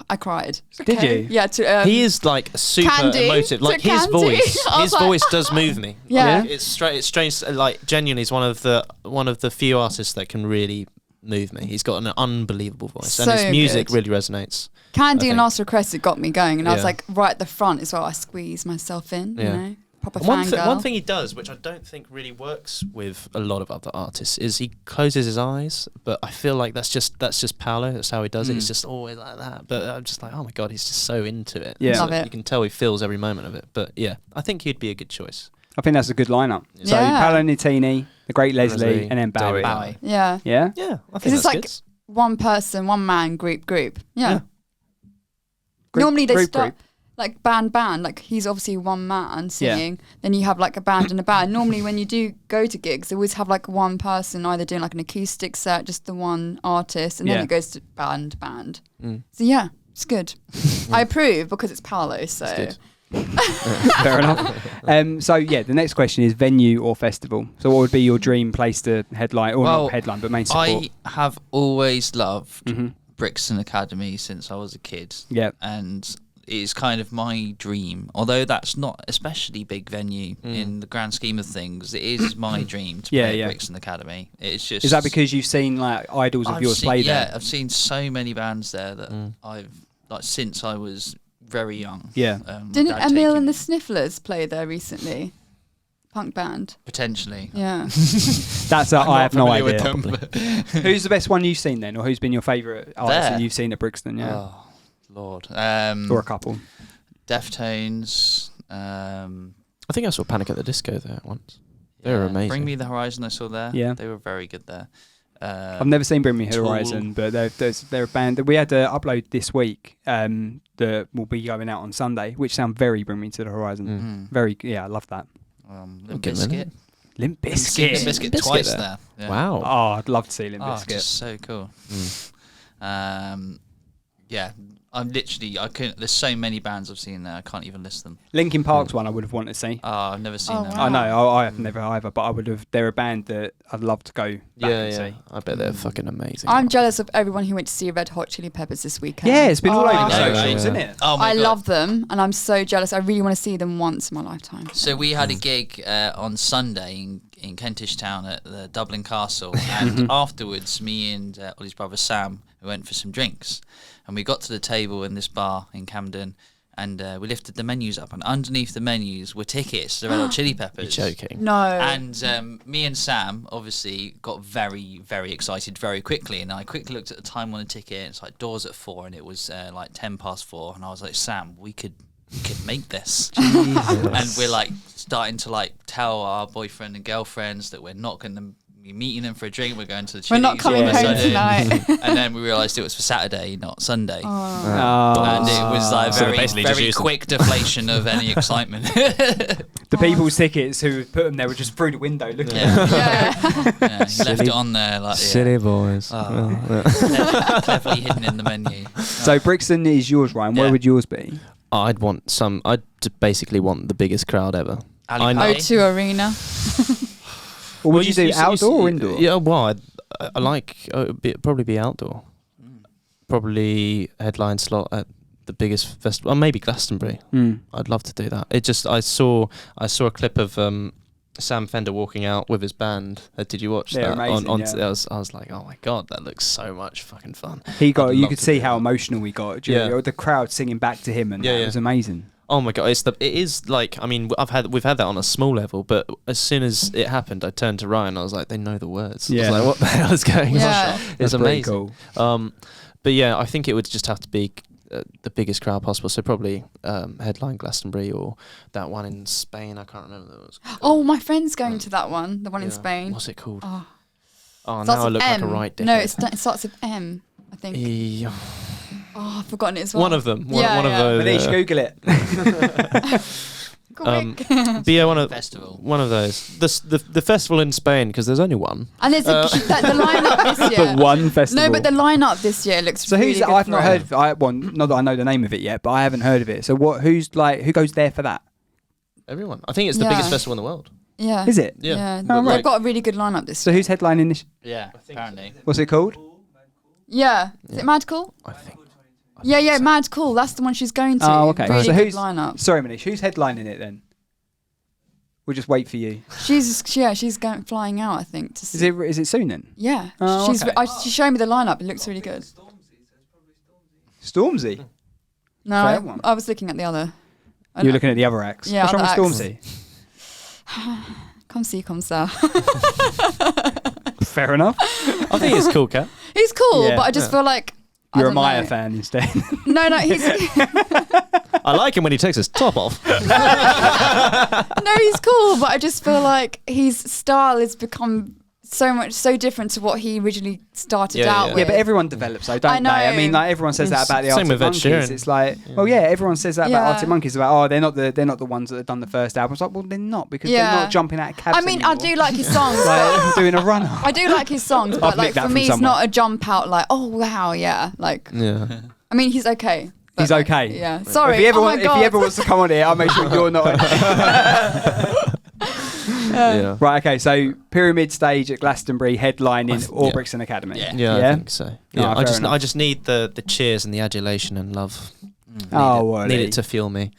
I cried. Did you? Yeah. He is like super Candy. emotive. Like To his Candy. voice, I was his like- voice does move me. Yeah. Like, it's straight. It's strange. Like genuinely, he's one of the few artists that can really move me. He's got an unbelievable voice, and So his music good. really resonates. Candy I and think. Last Request, it got me going, and I was Yeah. like right at the front as well. I squeezed myself in, Yeah. you know, proper One fangirl. thing he does, which I don't think really works with a lot of other artists, is he closes his eyes. But I feel like that's just Paolo. That's how he does it. It's just always like that. But I'm just like, oh my god, he's just so into it. Yeah. Love it. You can tell he feels every moment of it. But yeah, I think he'd be a good choice. I think that's a good lineup. So Yeah. Paolo Nutini, the Great Leslie, Leslie, and then Bowie. David Bowie. Yeah, Yeah. Yeah, I think because it's that's like good. one person, one man, group. Yeah. Yeah. Group- Normally they group, start group. like band. Like he's obviously one man singing. Then you have like a band and a band. Normally when you do go to gigs, they always have like one person either doing like an acoustic set, just the one artist, and then Yeah. it goes to band. Mm. So yeah, it's good. I approve because it's Paolo. So It's Fair enough. So yeah, the next question is venue or festival. So what would be your dream place to headline, or Well, not headline, but main support? I have always loved Mhm. Brixton Academy since I was a kid. Yeah. And it's kind of my dream. Although that's not especially big venue in the grand scheme of things, it is my dream to Yeah, play yeah. at Brixton Academy. It's just Is that because you've seen like idols of I've yours seen, play yeah, there? I've seen so many bands there that I've like since I was very young. Yeah. didn't Dad Emil taking and the me. Snifflers play there recently? Punk band. Potentially. Yeah. That's I have no familiar idea. with them, Who's the best one you've seen then, or who's been your favourite artist There? that you've seen at Brixton? Yeah. Oh, Lord. Or a couple. Deftones. I think I saw Panic at the Disco there once. They were amazing. Bring Me the Horizon I saw there. Yeah. They were very good there. I've never seen Bring Me Horizon, but they're a band that we had to upload this week that will be going out on Sunday, which sound very Bring Me to the Horizon. Very, I love that. Limp Bizkit. Limp Bizkit. Limp Bizkit twice there. Yeah. Wow. Oh, I'd love to see Limp Bizkit. Just so cool. Yeah, I'm literally, I couldn't, there's so many bands I've seen there, I can't even list them. Linkin Park's one I would have wanted to see. Oh, I've never seen them. wow. I know, I have never either, but I would have. They're a band that I'd love to go back and see. I bet they're fucking amazing. I'm jealous of everyone who went to see Red Hot Chili Peppers this weekend. Yeah, it's been all over I the know, socials, right? isn't it? Oh my I God. love them, and I'm so jealous. I really want to see them once in my lifetime. So we had a gig on Sunday in Kentish Town at the Dublin Castle, and afterwards, me and Ollie's brother Sam, we went for some drinks, and we got to the table in this bar in Camden, and we lifted the menus up, and underneath the menus were tickets to Red Hot Chili Peppers. You're joking. No. And me and Sam obviously got very, very excited very quickly, and I quickly looked at the time on the ticket. It's like doors at 4, and it was like 4:10, and I was like, Sam, we could make this. And we're like starting to like tell our boyfriend and girlfriends that we're not going to be meeting them for a drink. We're going to the Chili's. We're not coming all of a home sudden. tonight. And then we realised it was for Saturday, not Sunday. Oh. And it was like So very, basically just very used them. quick deflation of any excitement. The people's tickets who put them there were just through the window looking. Yeah. Yeah. He left it on there like Silly boys. cleverly hidden in the menu. So Brixton is yours, Ryan. Where Yeah. would yours be? I'd basically want the biggest crowd ever. Ali know. Pali. O2 Arena. Or would you do outdoor or indoor? Yeah, well, I like it'd probably be outdoor. Probably headline slot at the biggest festival, or maybe Glastonbury. I'd love to do that. It just I saw a clip of Sam Fender walking out with his band. Did you watch They're that? amazing, yeah. I was like, oh my god, that looks so much fucking fun. He got. I'd You love could to see do how that. emotional he got. Yeah. The crowd singing back to him, and Yeah, that yeah. was amazing. Oh my god, it is like, I mean, we've had that on a small level, but as soon as it happened, I turned to Ryan. I was like, they know the words. Yeah. I was like, what the hell is going Yeah. on? That's It's pretty amazing. cool. But yeah, I think it would just have to be the biggest crowd possible. So probably headline Glastonbury or that one in Spain. I can't remember that was. Oh, my friend's going to that one, the one in Spain. What's it called? Oh. Oh, Starts now I with look like M. a right dickhead. No, it starts with M, I think. Yeah. Oh, I've forgotten it as well. One of them. One Yeah, of yeah. those. Manish, Google it. Quick. But yeah, Festival. one of those. The festival in Spain, because there's only one. And there's the lineup this year. But one festival. No, but the lineup this year looks So really who's? good. I've not heard. Not that I know the name of it yet, but I haven't heard of it. So what? Who goes there for that? Everyone. I think it's the Yeah. biggest festival in the world. Yeah. Is it? Yeah. Oh, right. They've got a really good lineup this So year. who's headlining this? Yeah, apparently. What's it called? Yeah. Is it Mad Cool? I think. Yeah, Mad Cool. That's the one she's going to. Oh, okay. Really So good who's? lineup. Sorry, Manish. Who's headlining it then? We'll just wait for you. She's going flying out, I think. To see. Is it soon then? Yeah. Oh, okay. She showed me the lineup. It looks really good. Stormzy. No, Fair one. I was looking at the other. You're looking at the other acts. Yeah, What's wrong with other Stormzy? Come see, come sir. Fair enough. I think it's cool, Kat. He's cool, Yeah. but I just feel like I You're a don't Maya know. fan instead. No, he's I like him when he takes his top off. no, he's cool, but I just feel like his style has become so different to what he originally started Yeah, out yeah. with. Yeah, but everyone develops though, don't I know. they? I mean, like everyone says that about the Same Arctic with Ed Monkeys. Sheeran. It's like, well, yeah, everyone says that about Yeah. Arctic Monkeys. About they're not the ones that have done the first album. It's like, well, they're not because they're Yeah. not jumping out of cabs. I mean, I anymore. do like his songs. Like doing a run. I do like his songs, but I've like nicked that for from me, it's somewhere. not a jump out. Like, oh wow, yeah. Like, Yeah. I mean, he's okay. but He's like, okay. Yeah. Sorry. If he ever, oh my if God. he ever wants to come on here, I'll make sure you're not. Yeah. Right. Okay. So Pyramid Stage at Glastonbury, headlining or yeah. Brixton Academy. Yeah. Yeah, I think so. Yeah, Oh, fair enough. I just need the cheers and the adulation and love. Oh, well, Need it to feel me.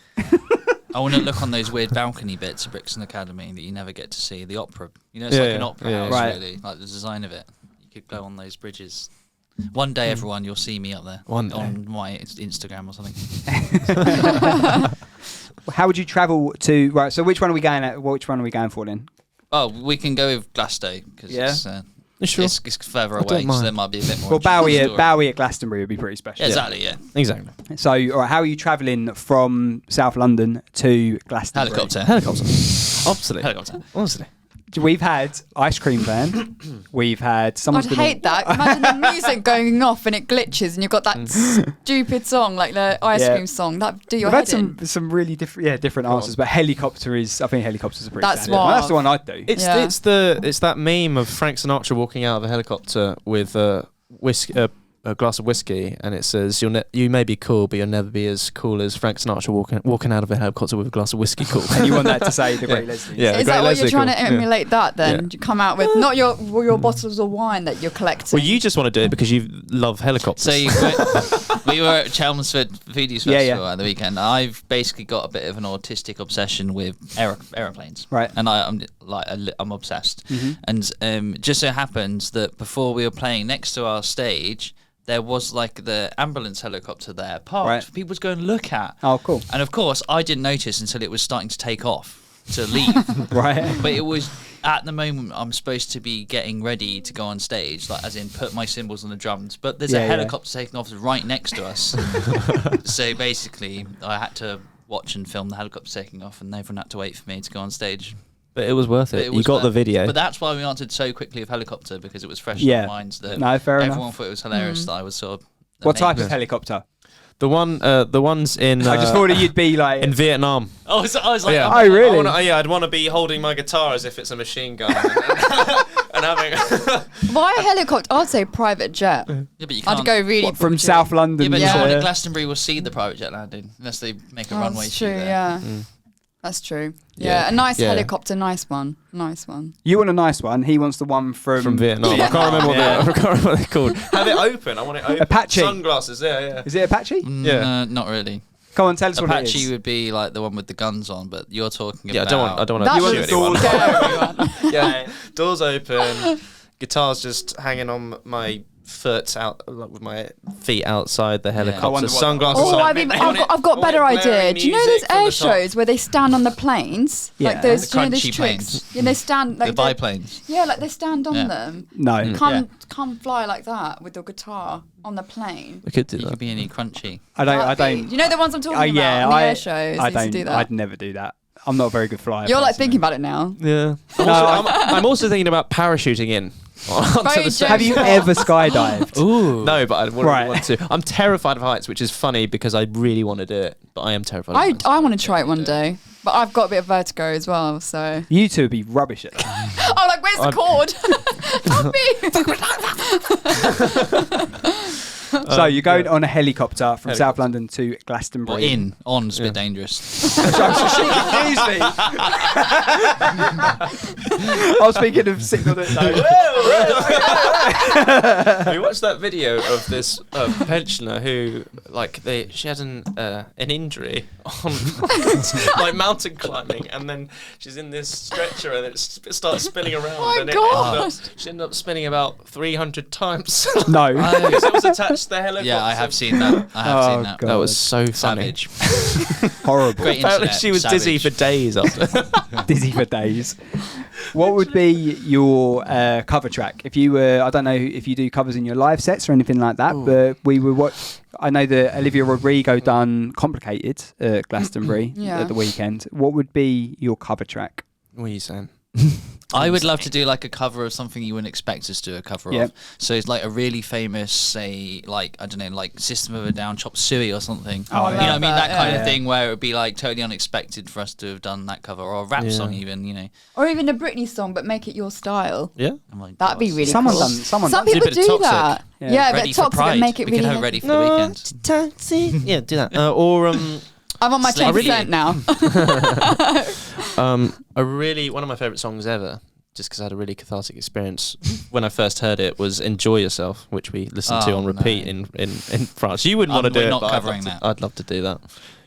I want to look on those weird balcony bits of Brixton Academy that you never get to see. The opera. You know, it's Yeah, like an yeah. opera Yeah. house, Right. really. Like the design of it. You could go on those bridges. One day, everyone, you'll see me up there. One day. On my Instagram or something. How would you travel to? Right. So which one are we going at? Which one are we going for then? Oh, we can go with Glasgow because Yeah. it's Sure. It's further don't away, so mind. there might be a bit more. Well, interesting story. Bowie at Glastonbury would be pretty special. Yeah, exactly. Yeah. Exactly. So, all right, how are you travelling from South London to Glastonbury? Helicopter. Obviously. Helicopter. Honestly. We've had ice cream van. We've had someone's I'd been hate that. Imagine the music going off and it glitches and you've got that stupid song, like the ice Yeah. cream song. That'd do your We've head had in. some really different answers, but helicopter is. I think helicopters are pretty. That's standard. Well, that's the one I'd do. It's Yeah. it's that meme of Frank Sinatra walking out of a helicopter with a glass of whiskey, and it says, "You may be cool, but you'll never be as cool as Frank Sinatra walking out of a helicopter with a glass of whiskey." Cool. And you want that to say the Great Leslie? Yeah. Is Great that what Leslie you're trying cool. to emulate that then? Yeah. You come out with not your bottles of wine that you're collecting. Well, you just want to do it because you love helicopters. So we were at Chelmsford Foodies Festival Yeah. at the weekend. I've basically got a bit of an autistic obsession with aeroplanes, Right. And I'm obsessed. And just so happens that before we were playing next to our stage, there was like the ambulance helicopter there parked Right. for people to go and look at. Oh, cool. And of course, I didn't notice until it was starting to take off to leave. Right. But it was at the moment I'm supposed to be getting ready to go on stage, like as in put my cymbals on the drums. But there's Yeah, a yeah. helicopter taking off right next to us. So basically, I had to watch and film the helicopter taking off, and everyone had to wait for me to go on stage. but it was worth But it. it You was got the worth- video. But that's why we answered so quickly of helicopter, because it was fresh Yeah. in our minds that No, fair enough. everyone thought it was hilarious that I was sort of. What type amazing. of helicopter? the ones in I just thought that you'd be like. in Vietnam. Oh, so I was like, Yeah. Oh, really? I'd want to be holding my guitar as if it's a machine gun and having. Why a helicopter? I'd say private jet. yeah, but you can't. I'd go really from bougie. South London. Yeah, but to- no one in Glastonbury will see the private jet landing unless they make a Oh, runway that's shoot true. there. Yeah, that's true. Yeah, a nice Yeah. helicopter, nice one. You want a nice one. He wants the one from Vietnam. I can't remember what they're called. Have it open. I want it open. Apache. Sunglasses. Yeah. Is it Apache? Yeah. Not really. Come on, tell us what it Apache is. would be like the one with the guns on, but you're talking Yeah. about. I don't want That to was shoot anyone. scary. Yeah. Doors open. Guitar's just hanging on my foot out, like, with my feet outside the I wonder helicopter. what- Sunglasses. Oh, on. I've got a better idea. Do you know those air shows where they stand on the planes? Yeah. Like those, The you know, those crunchy tricks. planes. Yeah, they stand like The biplanes. Yeah, like they stand on Yeah. them. No. Come fly like that with your guitar on the plane. We could do You that. could be any crunchy. I That'd be- don't. You know the ones I'm talking about? Yeah, on the air shows. I They used to don't. do that. I'd never do that. I'm not a very good flyer. You're like personally. thinking about it now. Yeah. I'm also thinking about parachuting in. onto Very the stage. Have you ever skydived? Ooh. No, but I wouldn't Right. want to. I'm terrified of heights, which is funny because I really want to do it, but I am terrified of heights. I want to try it one day, but I've got a bit of vertigo as well. So You two would be rubbish at that. I'm like, where's the cord? Help me! So you're going on a helicopter from South London to Glastonbury. Or on's a bit dangerous. Confused me. I was thinking of signal that. We watched that video of this pensioner who, like, she had an injury on like mountain climbing, and then she's in this stretcher, and it starts spinning around. Oh and my God. she ended up spinning about 300 times. No. Because it was attached to the helicopter. Yeah, I have seen that. I have seen that. God. That was so funny. Savage. Horrible. Great Apparently internet. she was dizzy for Savage. days after. Dizzy for days. What would be your cover track? If you were, I don't know if you do covers in your live sets or anything like that, but we were I know that Olivia Rodrigo done Complicated at Glastonbury Yeah. at the weekend. What would be your cover track? What are you saying? I would love to do like a cover of something you wouldn't expect us to do a cover Yep. of. So it's like a really famous, say, like, I don't know, like System of a Down, Chop Suey or something. Oh, You know what I mean? That kind yeah. of thing where it would be like totally unexpected for us to have done that cover, or a rap Yeah. song even, you know. Or even a Britney song, but make it your style. Yeah. Oh my That'd be God. really Someone cool. done. Some done. people bit of do Toxic. that. Yeah. Yeah, Ready but for toxic Pride. and make it We really can have Ready for the Weekend. Yeah, do that. Or I'm on my Slavery. 10% now. one of my favourite songs ever, just because I had a really cathartic experience when I first heard it, was "Enjoy Yourself," which we listened to Oh, on repeat no. in France. You wouldn't want to do we're it, not but covering that. I'd love to do that,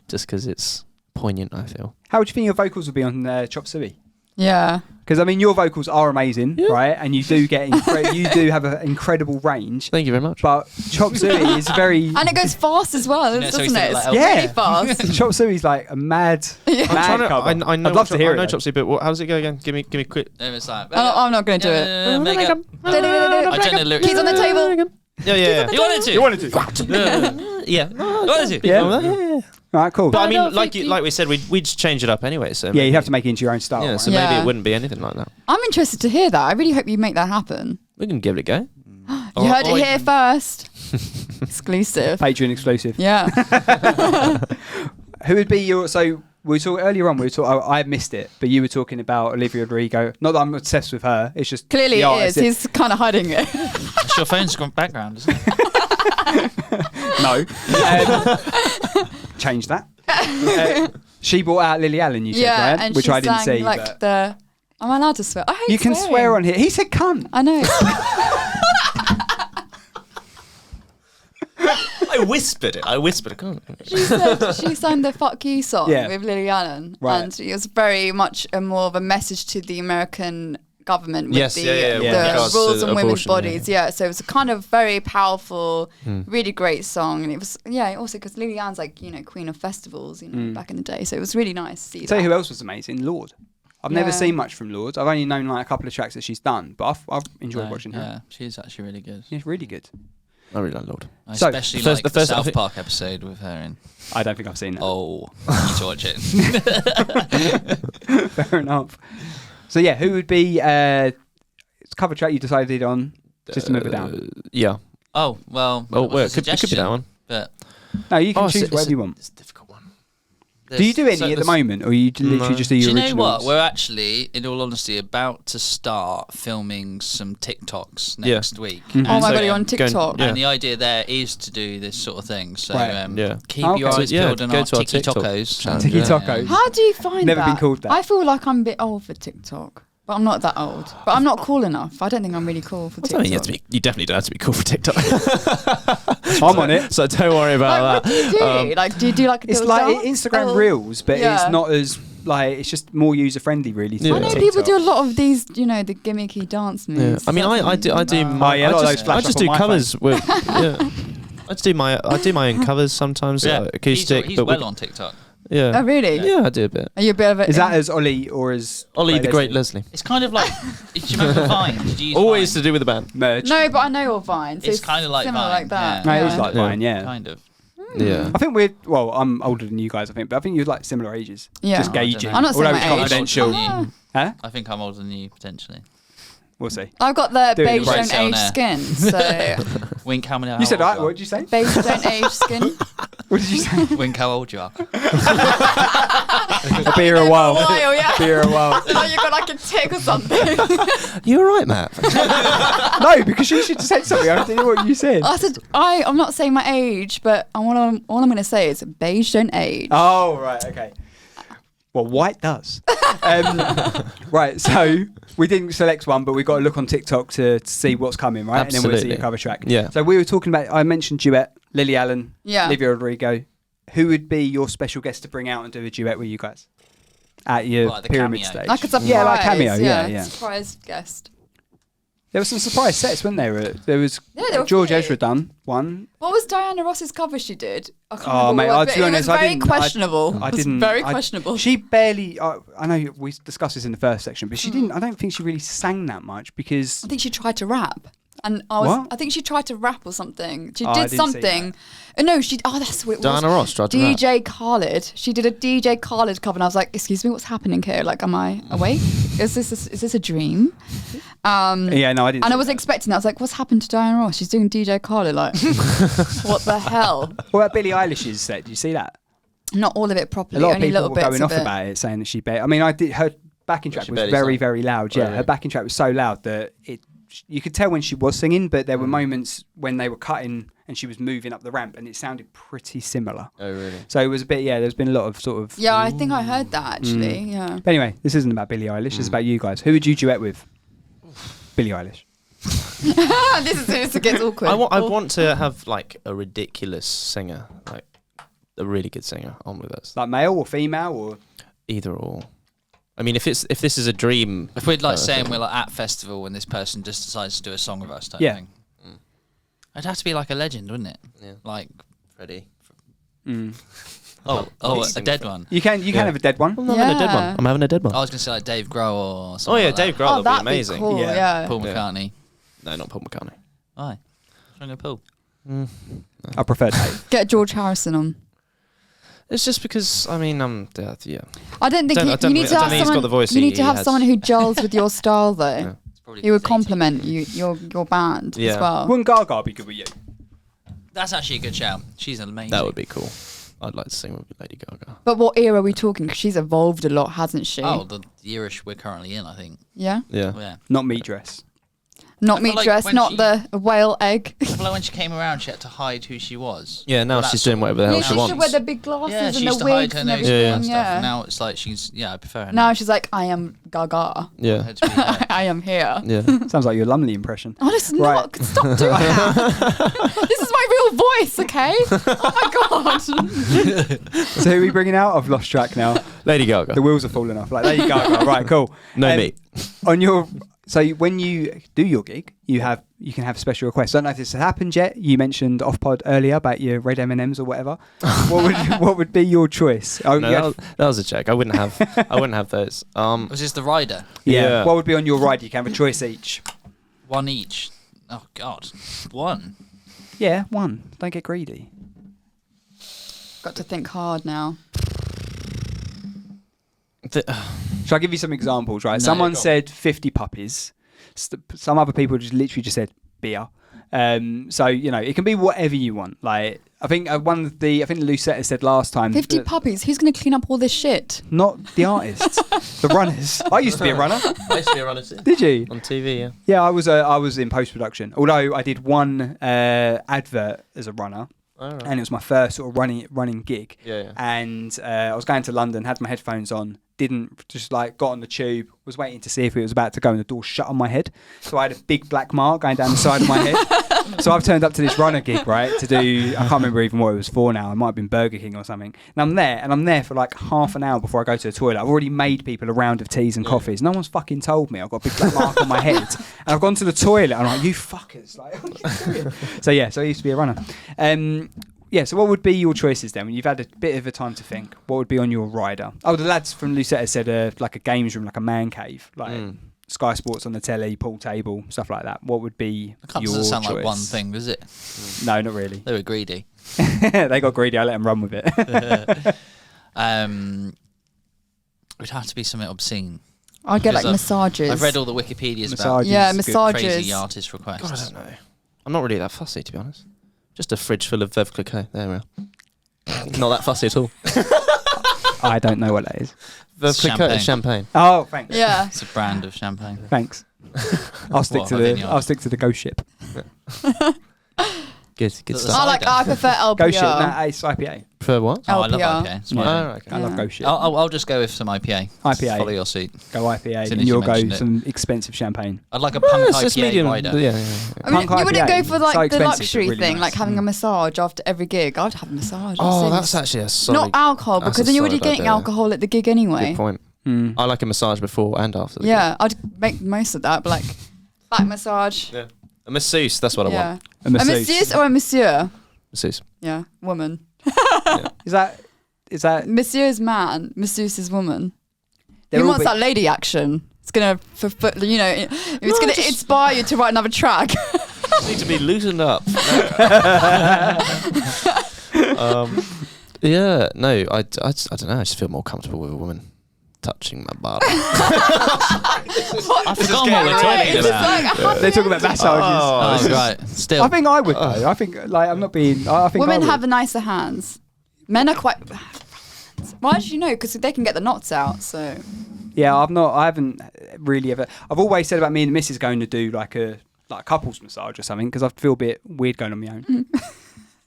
just because it's poignant. I feel. How would you think your vocals would be on Chop Suey? Yeah. Because I mean, your vocals are amazing, right? And you do get you do have an incredible range. Thank you very much. But Chop Suey is very And it goes fast as well, Yeah, so doesn't he's it? like It's Yeah. really fast. Chop Suey's like a mad cover. I know I'd love to hear I know it. Chop Suey, but how does it go again? Give me quick. It's like, I'm not going to do it. I don't know the lyrics. Keys on the table. Yeah. You wanted to? You wanted to? Yeah. You wanted to? Yeah. All right, cool. But I don't mean, like think we said, we'd just change it up anyway. So Yeah, you have to make it into your own style. Yeah, right? so Yeah. maybe it wouldn't be anything like that. I'm interested to hear that. I really hope you make that happen. We can give it a go. You heard it here first. Exclusive. Patreon exclusive. Yeah. Who would be your? So we talked earlier on. We were talking. I missed it, but you were talking about Olivia Rodrigo. Not that I'm obsessed with her. It's just Clearly the it artist. is. He's kind of hiding it. It's your phone's gone background, isn't it? No. Change that. She brought out Lily Allen. You said yeah, right, and which she I didn't sang see. like but the. Am I allowed to swear? I hate you can swearing. swear on here. He said cunt. I know. I whispered it. I can't. She said she sang the "Fuck You" song Yeah. with Lily Allen, Right. and it was very much more of a message to the American government with Yes, the, yeah, with the regards rules to on women's abortion, bodies. Yeah, so it was a kind of very powerful, really great song, and it was also because Lily Allen's like queen of festivals, back in the day. So it was really nice to see. Tell you that. who else was amazing? Lord. I've never Yeah. seen much from Lord. I've only known like a couple of tracks that she's done, but I've enjoyed watching her. Yeah, she's actually really good. She's really good. I really like Lord. I So, especially the like the first- I South think- Park episode with her in. I don't think I've seen that. Oh, you need to watch it. Fair enough. So yeah, who would be cover track you decided on just to move it down? Yeah. Oh well. Oh, it was well, a it could be suggestion, that one. But No, you can Oh, choose it's whatever you want. It's a difficult one. Do you do any so at the there's- moment, or you literally No. just do Do your you know originals? what? We're actually, in all honesty, about to start filming some TikToks Yeah. next week. Mhm. Oh my So, god, you're on go and- TikTok. yeah. And the idea there is to do this sort of thing. So Right. Yeah. keep Okay. your So, eyes yeah, peeled on go our to our Tiki TikTok Tacos. channel. Tiki Yeah. Tacos. How do you find Never that? been called that. I feel like I'm a bit old for TikTok, but I'm not that old. But I'm not cool enough. I don't think I'm really cool for I don't TikTok. think you definitely don't have to be cool for TikTok. I'm on it. So don't worry about Like, what do you do? Do you do like a It's little like dance? Instagram Oh. Reels, but Yeah. it's not as like it's just more user friendly, really. Yeah. I know TikTok. people do a lot of these, the gimmicky dance Yeah. moves. I mean, I do. Oh, yeah, a lot of those I flash just up do on my covers with. Yeah. I do my own covers sometimes, Yeah, acoustic. he's but well we- on TikTok. Yeah. Oh, really? Yeah, I do a bit. Are you a bit of a... Is that as Ollie or as Ollie, the great Leslie? Leslie. It's kind of like, do you remember Vine? Did you use Always Vine? to do with the band. merge? No, but I know of Vine. So It's kinda like similar Vine, like that. No, it yeah. was like Yeah. Vine, yeah. Kind of. Yeah. I think I'm older than you guys, I think, but I think you're like similar ages. Yeah. Just Oh, I don't gauging. know. I'm not saying Although my it's age. confidential. Ah. Huh? I think I'm older than you, potentially. We'll see. I've got the Do it beige in don't the age breakdown skin, so Wink, how many? You said, how old what did you say? beige don't age skin. What did you say? Wink, how old you are. I'll be here a while. Yeah. Be here a while. Like you got like a tick or something. You all right, Matt? No, because you should have said something. I didn't know what you said. I said I'm not saying my age, but all I'm going to say is beige don't age. Oh, right, okay. Well, white does. Right, so we didn't select one, but we've got to look on TikTok to see what's coming, right? And then we'll see Absolutely. your cover track. Yeah. So we were talking about, I mentioned duet, Lily Allen, Yeah. Olivia Rodrigo. Who would be your special guest to bring out and do a duet with you guys at your Like the pyramid cameo. stage? Like a surprise. Yeah, like cameo, yeah. Surprise guest. There were some surprise sets, weren't there? There was Yeah, there were George few. Ezra done one. What was Diana Ross's cover she did? I can't Oh, remember mate, what, to but be honest, it was I very didn't- questionable. I It was didn't. very I- questionable. She barely. I know we discussed this in the first section, but she didn't. I don't think she really sang that much because. I think she tried to rap. And What? I think she tried to rap or something. She Oh, I did didn't see something. No, that's what it was. Diana Ross tried to rap. DJ Khaled. She did a DJ Khaled cover, and I was like, "Excuse me, what's happening here? Like, am I awake? is this a dream?" Yeah, no, I didn't. And I see was that. expecting that. I was like, "What's happened to Diana Ross? She's doing DJ Khaled. Like, what the hell?" What about Billie Eilish's set? Did you see that? Not all of it A properly. lot of only people little were bits going of off it. about it, saying that she. I mean, I did. Her backing track She was barely very, sang. very loud. Yeah, Really? her backing track was so loud that you could tell when she was singing, but there were moments when they were cutting and she was moving up the ramp, and it sounded pretty similar. Oh, really? So it was a bit. Yeah, there's been a lot of sort of. Yeah, I think I heard that actually. Yeah. But anyway, this isn't about Billie Eilish. It's about you guys. Who would you duet with? Billie Eilish. This gets awkward. I want to have like a ridiculous singer, like a really good singer on with us. Like male or female or? Either or. I mean, if this is a dream, If we'd like saying we're like at festival and this person just decides to do a song with us, type Yeah. thing. It'd have to be like a legend, wouldn't it? Yeah. Like Freddie. a dead one. You can have a dead one. I'm having a dead one. I'm having a dead one. I was gonna say like Dave Grohl or Oh something. yeah, like Dave that. Grohl would be that'd amazing. be cool. Yeah. Yeah. Paul Yeah. McCartney. No, not Paul McCartney. Why? What's wrong with Paul? I prefer Dave. Get George Harrison on. It's just because I mean, yeah. I don't think I you don't need to think have he's got someone. the voice You he need to have has. someone who gels with your style, though. Yeah. It's probably He would dated. complement your band Yeah. as well. Wouldn't Gaga be good with you? That's actually a good shout. She's amazing. That would be cool. I'd like to sing with Lady Gaga. But what era are we talking? Because she's evolved a lot, hasn't she? Oh, the year we're currently in, I think. Yeah. Yeah. Oh, yeah. Not meat dress. Not I feel meat like dress, when not she- the whale egg. I feel like when she came around, she had to hide who she was. Yeah, now Well, she's that's doing whatever the hell Yeah, she she wants. should wear the big glasses Yeah, she and used the to hide wigs her and nose everything. and stuff. Yeah. Now it's like I prefer her. Now she's like, I am Gaga. Yeah. Her to be her. I am here. Yeah. Sounds like your Lumley impression. Oh, this is Right. not. Stop doing that. This is my real voice, okay? Oh my god. So who are we bringing out? I've lost track now. Lady Gaga. The wheels are falling off. Like, there you go. Right, cool. No meat. On your when you do your gig, you can have special requests. I don't know if this has happened yet. You mentioned off pod earlier about your red M&Ms or whatever. What would be your choice? Oh, No, that was a joke. I wouldn't have those. Was this the rider? Yeah. What would be on your ride? You can have a choice each. One each. Oh God, one. Yeah, one. Don't get greedy. Got to think hard now. Shall I give you some examples? Right. No, Someone go on. said 50 puppies. Some other people just literally just said beer. So it can be whatever you want. Like I think Lucetta said last time. 50 that- puppies. Who's going to clean up all this shit? Not the artists, the runners. I used to be a runner. I used to be a runner too. Did you? On TV, yeah. Yeah, I was in post production. Although I did one advert as a runner, and it was my first sort of running gig. Yeah. And I was going to London, had my headphones on, didn't just got on the tube, was waiting to see if it was about to go, and the door shut on my head. So I had a big black mark going down the side of my head. So I've turned up to this runner gig, right, to do, I can't remember even what it was for now. It might have been Burger King or something. And I'm there for like half an hour before I go to the toilet. I've already made people a round of teas and coffees. No one's fucking told me. I've got a big black mark on my head. And I've gone to the toilet and I'm like, you fuckers. Like, what are you doing? So I used to be a runner. So what would be your choices then? When you've had a bit of a time to think, what would be on your rider? Oh, the lads from Lucetta said like a games room, like a man cave, like Sky Sports on the telly, pool table, stuff like that. What would be That your doesn't sound choice? like one thing, does it? No, not really. They were greedy. They got greedy. I let them run with it. It would have to be something obscene. I'd get like Because massages. I've read all the Wikipedias Massages. about Yeah, Good. massages. crazy artist God, I requests. don't know. I'm not really that fussy, to be honest. Just a fridge full of Veuve Clicquot. There we are. Not that fussy at all. I don't know what that is. Veuve Clicquot is champagne. Oh, thanks. Yeah. It's a brand of champagne. Thanks. I'll stick What, to a vineyard? I'll stick to the ghost ship. Good The stuff. I prefer LPR. Ghost ship. No, it's IPA. For what? Oh, I love LPR. IPA. It's Yeah. my Oh, right, okay. I love Yeah. ghost ship. I'll just go with some IPA. IPA. Follow your suit. Go IPA. As soon And as you you'll go mentioned it. some expensive champagne. I'd like a punk it's just IPA medium. rider. Yeah. I mean, Punk you wouldn't IPA. go for like So the expensive, luxury but really thing, nice. like having a massage after every gig. I'd have a massage. Oh, It that's seems- actually a solid. not alcohol, that's because a then you're already solid getting idea. alcohol at the gig anyway. Good point. Mm. I like a massage before and after. The Yeah, I'd make most of that, but like back massage. gig. Yeah. A masseuse. That's what I Yeah. want. A A masseuse. masseuse or a monsieur? Masseuse. Yeah, woman. Is that? Monsieur's man, masseuse is woman. They're He all wants bit- that lady action. It's gonna, it's gonna inspire you to write another track. Need to be loosened up. Yeah. No. I don't know. I just feel more comfortable with a woman touching my body. I forgot what we're talking It's about. like, They talk about massages. Oh, right. Still. I think I would though. I think I'm not being. I think women I would. have nicer hands. Men are quite. Why did you know? Because they can get the knots out. So Yeah, I haven't really ever. I've always said about me and the missus going to do like a couples massage or something because I feel a bit weird going on my own.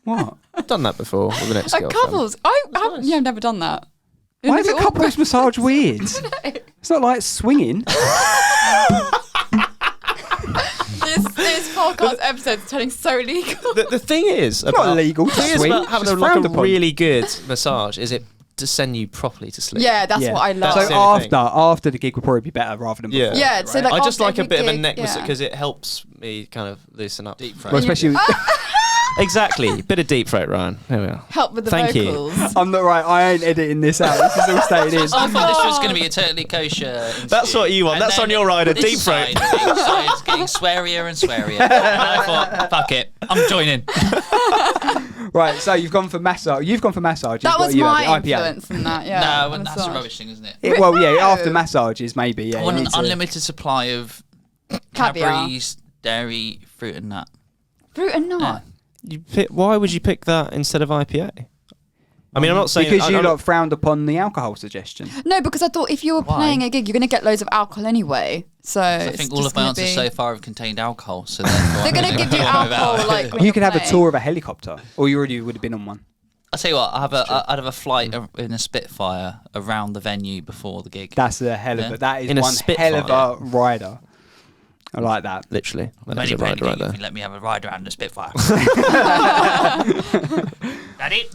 What? I've done that before with an like ex-girlfriend. couples. I've never done that. Why is a It'd be couples massage weird? It's not like swinging. This podcast episode is turning so legal. The thing is It's about not illegal to the thing is swing. about It's having just like frowned a upon. really good massage is it to send you properly to sleep. Yeah, that's what I love. So That's the only thing. after the gig would probably be better rather than before. Yeah, right? so like I just after like a every bit of a gig, neck yeah. because it helps me kind of loosen up. Deep throat. Well, especially. Exactly, bit of deep throat, Ryan. There we are. Help with the Thank you. vocals. I'm not right. I ain't editing this out. This is all staying in. I thought this was going to be a totally kosher interview. That's what you want. And That's then on your rider, this deep throat. side is getting swearier and swearier. And I thought, fuck it, I'm joining. Right, so you've gone for massage. You've gone for massages. That What was are you my having? IPA. influence in that. Yeah. No, and that's a massage. rubbish thing, isn't it? Well, yeah, No. after massages, maybe. Yeah, I you want an need to- unlimited supply of Caviar. Cadbury's, dairy, fruit and nut. Fruit and nut. Why would you pick that instead of IPA? I mean, I'm not saying because you I'm lot frowned upon the alcohol suggestion. No, because I thought if you were Why? playing a gig, you're going to get loads of alcohol anyway. So I think all of my answers so far have contained alcohol. So they're going to give you alcohol like when You you're could have a playing. tour of a helicopter, or you already would have been on one. I'll tell you what, I'd have a flight in a Spitfire around the venue before the gig. That's a hell of Yeah. a. That is In a one hell of Spitfire. a rider. I like that. literally. That Only is a playing rider a right gig if there. you let me have a ride around the Spitfire. Daddy?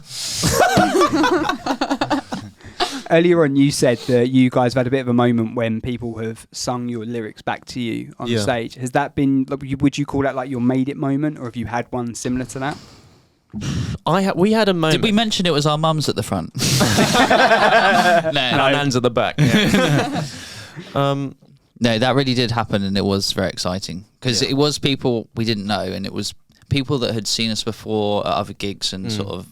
Earlier on, you said that you guys have had a bit of a moment when people have sung your lyrics back to you on Yeah. stage. Has that been? Would you call that like your made it moment, or have you had one similar to that? We had a moment. Did we mention it was our mums at the front? and no, our nans at the back? no, that really did happen, and it was very exciting because Yeah. it was people we didn't know, and it was people that had seen us before at other gigs and sort of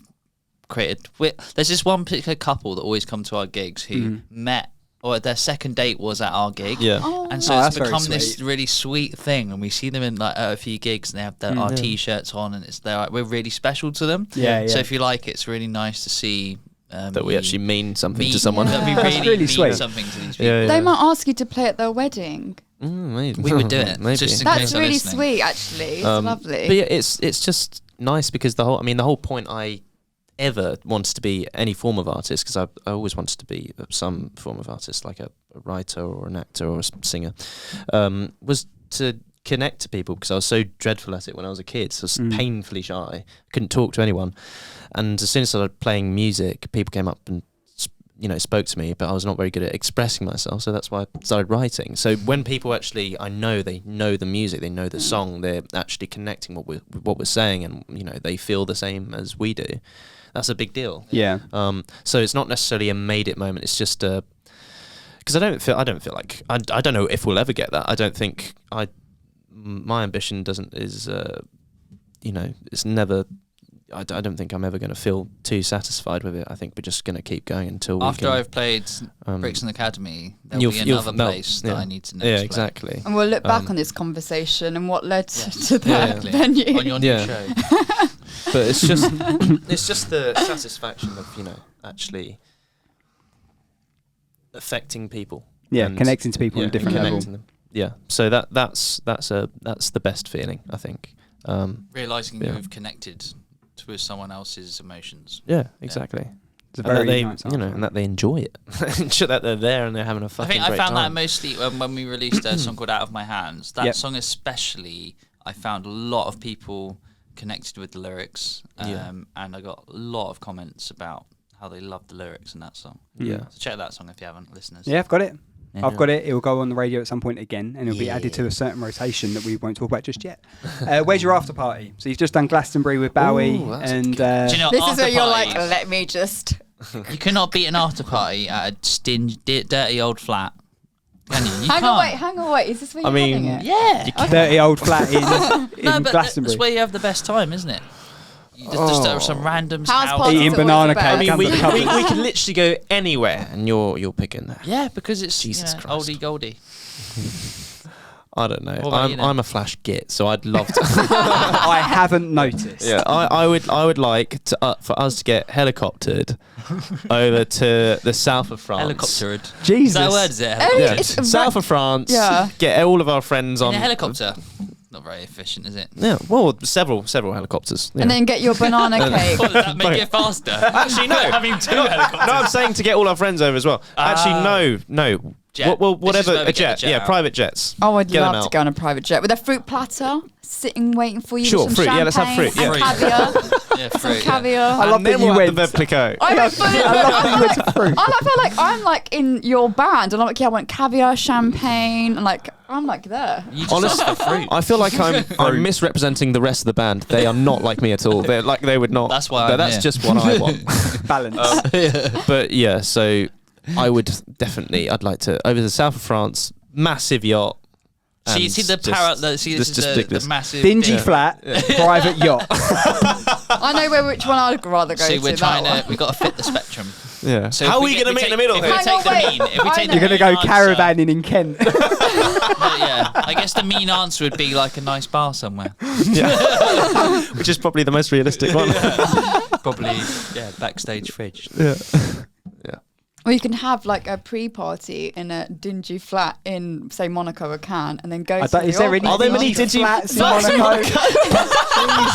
created. There's this one particular couple that always come to our gigs who met, or their second date was at our gig. Yeah. And so Oh, it's that's very become this sweet. really sweet thing, and we see them in like a few gigs, and they have our t-shirts on, and we're really special to them. Yeah, So yeah. if you like, it's really nice to see That we actually mean something to mean- someone. that we Yeah. really, That's really mean sweet. something to these people. Yeah, They might ask you to play at their wedding. Maybe. We would do it. Maybe. Just in That's case they're really listening. sweet, actually. It's lovely. But yeah, it's just nice because the whole point I ever wanted to be any form of artist, because I always wanted to be some form of artist, like a writer or an actor or a singer, was to connect to people, because I was so dreadful at it when I was a kid. So I was painfully shy, couldn't talk to anyone, and as soon as I started playing music, people came up and spoke to me, but I was not very good at expressing myself, so that's why I started writing. So when people actually, I know they know the music, they know the song, they're actually connecting what we're saying, and they feel the same as we do. That's a big deal. Yeah. So it's not necessarily a made it moment. It's just because I don't feel like I don't know if we'll ever get that. I don't think my ambition it's never. I don't think I'm ever going to feel too satisfied with it. I think we're just going to keep going until After I've played Brixton Academy, there'll you'll- be you'll- another no, place that yeah. I need to next Yeah, play. exactly. And we'll look back on this conversation and what led to that Exactly. venue. On your new Yeah. show. But it's just the satisfaction of actually affecting people. Yeah, and- connecting to people on a different level. connecting them. Yeah, so that's the best feeling, I think. Realising Yeah. you've connected with someone else's emotions. Yeah, exactly. It's a And that very they, nice and answer. that they enjoy it. That they're there and they're having a I fucking think I great found that time. mostly when we released a song called Out of My Hands. That Yep. song especially, I found a lot of people connected with the lyrics, and I got a lot of comments about how they loved the lyrics in that song. Yeah. So check that song if you haven't, listeners. Yeah, I've got it. Yeah. I've got it. It will go on the radio at some point again, and it'll be added to a certain rotation that we won't talk about just yet. Where's your after party? So you've just done Glastonbury with Bowie, Ooh, that's and Do you know, This is after where you're like, parties, let me just. you cannot beat an after party at a dirty old flat. Can you? You Hang can't. on, wait. Is this where I you're mean, having it? Yeah. dirty old flat in No, but Glastonbury. that's where you have the best time, isn't it? You just have some random House house. parties Eating are always banana the best. cake. I mean, Comes we, with we, cupboards. we can literally go anywhere, and you're picking that. Yeah, because it's Jesus Christ. oldie goldie. I don't know. What about you then? I'm a flash git, so I'd love to. I haven't noticed. Yeah, I would like to for us to get helicoptered over to the south of France. Helicoptered. Jesus. Is that a word, is it? Oh, Helicopter. Yeah, It's a south of France. Yeah. Get all of our friends In on a helicopter. Not very efficient, is it? Yeah, well, several helicopters. And then get your banana cake. Does that make it faster? Actually, no. Having two helicopters. No, I'm saying to get all our friends over as well. Actually, no. Do jet. Well, This is whatever, where we a get jet. the Yeah, out. private jets. Oh, I'd Get them love to out. go on a private jet with a fruit platter sitting waiting for you. Sure, with some fruit. Yeah, let's have champagne fruit, and yeah. caviar. Yeah, Some fruit. caviar. I love that you went. The Veplicot. I went for it. I love that you went to fruit. I feel like I'm like in your band, and I'm like, yeah, I want caviar, champagne, and like I'm like there. You just Honest- ask for fruit. I feel like I'm misrepresenting the rest of the band. They are not like me at all. They're like they would not. That's why but I'm that's here. just what I want. Balance. But yeah, so I would definitely. I'd like to over the south of France, massive yacht. So you and see the just- parallel. See, this just is the ridiculous. massive Dingy thing. flat, private yacht. I know which one I'd rather go So to. we're trying that to. We got to fit the spectrum. Yeah. So How if are we we get- going to we meet in the take- middle if we here? take the mean, if we I take know. the You're going to mean go answer- caravanning in Kent. Yeah, I guess the mean answer would be like a nice bar somewhere. Yeah. Which is probably the most realistic one. Probably, yeah, backstage fridge. Yeah. Or you can have like a pre-party in a dingy flat in, say, Monaco or Cannes, and then go. to Is the there any Are there many dingy dingy flats in flats in Monaco?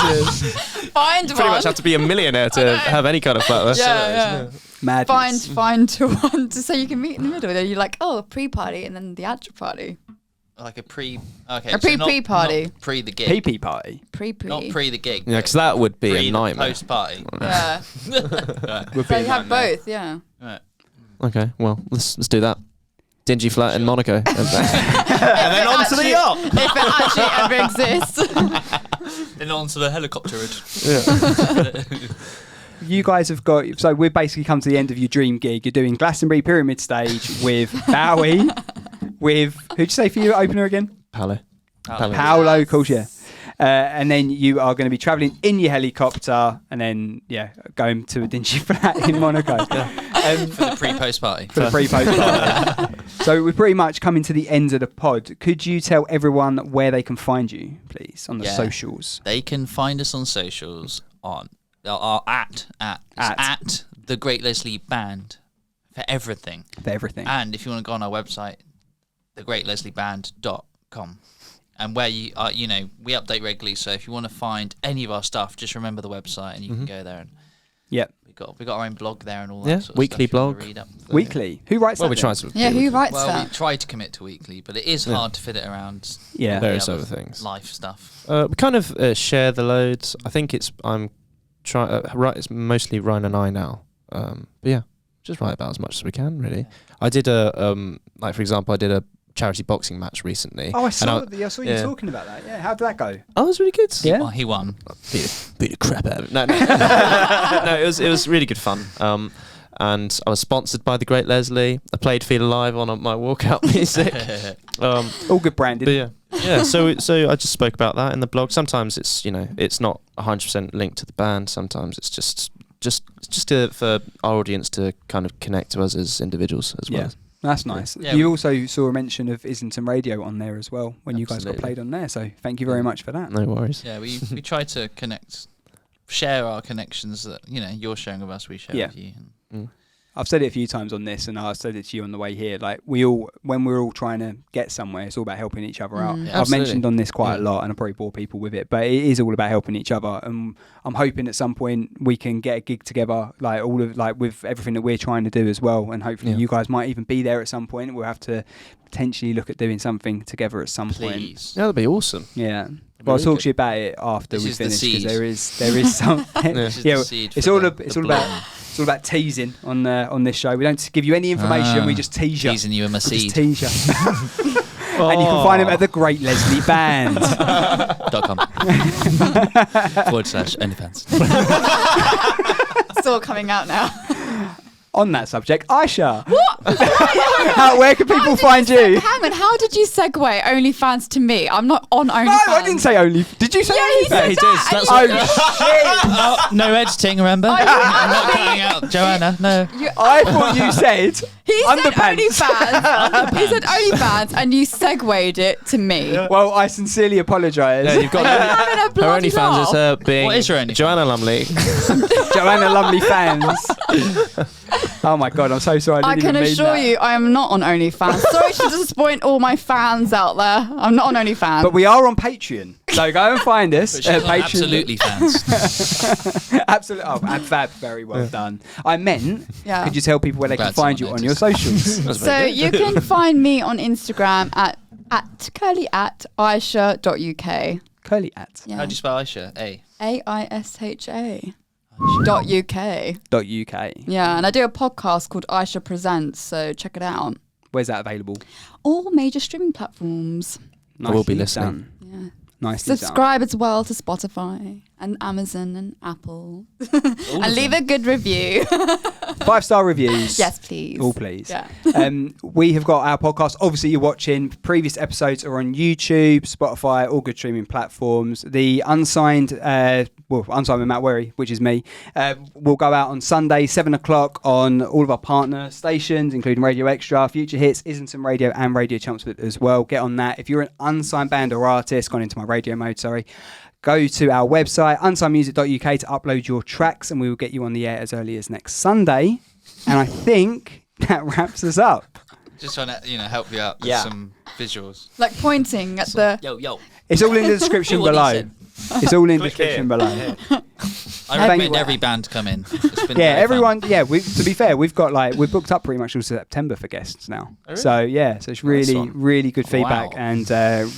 Jesus. Find Pretty one. much have to be a millionaire to have any kind of flat. That's Yeah. Madness. Find to one so you can meet in the middle. Then you're like, oh, a pre-party and then the actual party. Like a pre. Okay, A so not- pre-party. not pre the gig. PP party. Pre-pre. Not pre the gig. Yeah, because that would be pre a nightmare. Post party. Yeah. Would So be you a have nightmare. both, yeah. Right. Okay, well, let's do that. Dingy flat in Monaco. And then on to the yacht. If it actually ever exists. Then on to the helicopter. You guys have got, so we've basically come to the end of your dream gig. You're doing Glastonbury Pyramid Stage with Bowie, with, who'd you say for your opener again? Paolo. Paolo, of course, yeah. And then you are going to be travelling in your helicopter and then, going to a dingy flat in Monaco. For the pre-post party. For the pre-post party. So we're pretty much coming to the end of the pod. Could you tell everyone where they can find you, please, on the Yeah. socials? They can find us on socials on at the Great Leslie Band for everything. For everything. And if you want to go on our website, thegreatleslieBand.com. And where you are, we update regularly. So if you want to find any of our stuff, just remember the website, and you can go there. And Yep. we got our own blog there and all that. Yeah, sort of weekly stuff you wanna blog. Read up. Weekly. Who writes Well, that? we try to. Yeah, who writes Well, that? we try to commit to weekly, but it is hard to fit it around Yeah. Various the other things. life stuff. We kind of share the loads. I think I'm trying. Right, it's mostly Ryan and I now. But yeah, just write about as much as we can. Really, I did for example, I did a charity boxing match recently. Oh, I saw and you yeah. talking about that. Yeah, how did that go? Oh, it was really good. Yeah. Well, he won. Beat the crap out of it. No, no, it was really good fun. And I was sponsored by the Great Leslie. I played Feel Alive on my walkout music. All good branding. But yeah. So I just spoke about that in the blog. Sometimes it's it's not 100% linked to the band. Sometimes it's just for our audience to kind of connect to us as individuals as well. Yeah. That's nice. Yeah. You also saw a mention of Islington Radio on there as well when you guys got Absolutely. played on there. So thank you very much for that. No worries. Yeah, we try to share our connections that you're sharing with us, we share Yeah. with you. I've said it a few times on this, and I said it to you on the way here. Like when we're all trying to get somewhere, it's all about helping each other out. Mm. Yeah, I've mentioned absolutely. on this quite a lot, and I probably bore people with it, but it is all about helping each other. And I'm hoping at some point we can get a gig together, with everything that we're trying to do as well. And hopefully Yeah. you guys might even be there at some point. We'll have to potentially look at doing something together at some point. Please. Yeah, that'd be awesome. Yeah. Well, I'll really talk good. to you about it after This we is the finish, because seed. there is something. This is Yeah, the seed it's for all the- it's the all bloom. about it's all about teasing on this show. We don't give you any information. We just tease you. Teasing you in my We just seed. tease you. And you can find him at the Great Leslie Band. .com /OnlyFans. It's all coming out now. On that subject, Aisha. What? Where can people find you? Hang on, how did you segue OnlyFans to me? I'm not on OnlyFans. No, I didn't say only. Did you say Yeah, he OnlyFans? said he that. did. and That's you- Oh shit! No editing, remember? I'm not cutting out Joanna. No. I thought you said He said underpants. OnlyFans. He said OnlyFans, and you segued it to me. Well, I sincerely apologise. Yeah, you've got Having a her bloody OnlyFans laugh. is her being What is her OnlyFans? Joanna Lumley. Joanna, lovely fans. Oh my god, I'm so sorry. I I didn't can even mean assure that. you, I am not on OnlyFans. Sorry to disappoint all my fans out there. I'm not on OnlyFans. But we are on Patreon. So go and find us But at she's not Patreon. absolutely fans. Absolutely. Oh, and Fab, very well done. I meant, Yeah. could you tell people where they can Glad find you someone on your socials? So you can find me on Instagram at curly@aisha.uk. Curly at Yeah. How do you spell Aisha? AISHA. .uk. .uk. Yeah, and I do a podcast called Aisha Presents, so check it out. Where's that available? All major streaming platforms. I will be Nicely listening. done. Yeah. Nicely done. Subscribe as well to Spotify and Amazon and Apple. And leave a good review. 5-star reviews. Yes, please. All please. Yeah. We have got our podcast. Obviously, you're watching. Previous episodes are on YouTube, Spotify, all good streaming platforms. The Unsigned, Unsigned with Matt Wherry, which is me, will go out on Sunday, 7 o'clock on all of our partner stations, including Radio Extra, Future Hits, Islington Radio, and Radio Chelmsford as well. Get on that. If you're an unsigned band or artist, gone into my radio mode, sorry, go to our website, unsignedmusic.uk, to upload your tracks, and we will get you on the air as early as next Sunday. And I think that wraps us up. Just trying to, help you out with Yeah. some visuals. Like pointing at the... Yo. It's all in the description What he below. said. It's all in the Click description here. below. I Thank recommend you. every band to come in. It's been Yeah, very everyone. Yeah, to be fair, we've booked up pretty much till September for guests now. Oh, really? So yeah, so it's really, one. really good feedback Wow. and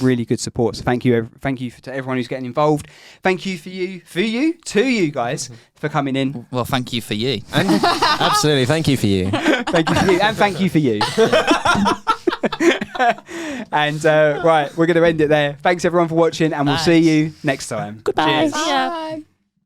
really good support. So thank you to everyone who's getting involved. Thank you to you guys for coming in. fun. Well, thank you for you. And absolutely, thank you for you. Thank you for you, and thank you for you. And right, we're going to end it there. Thanks everyone for watching, and we'll see Thanks. you next time. Goodbye. Cheers. Bye.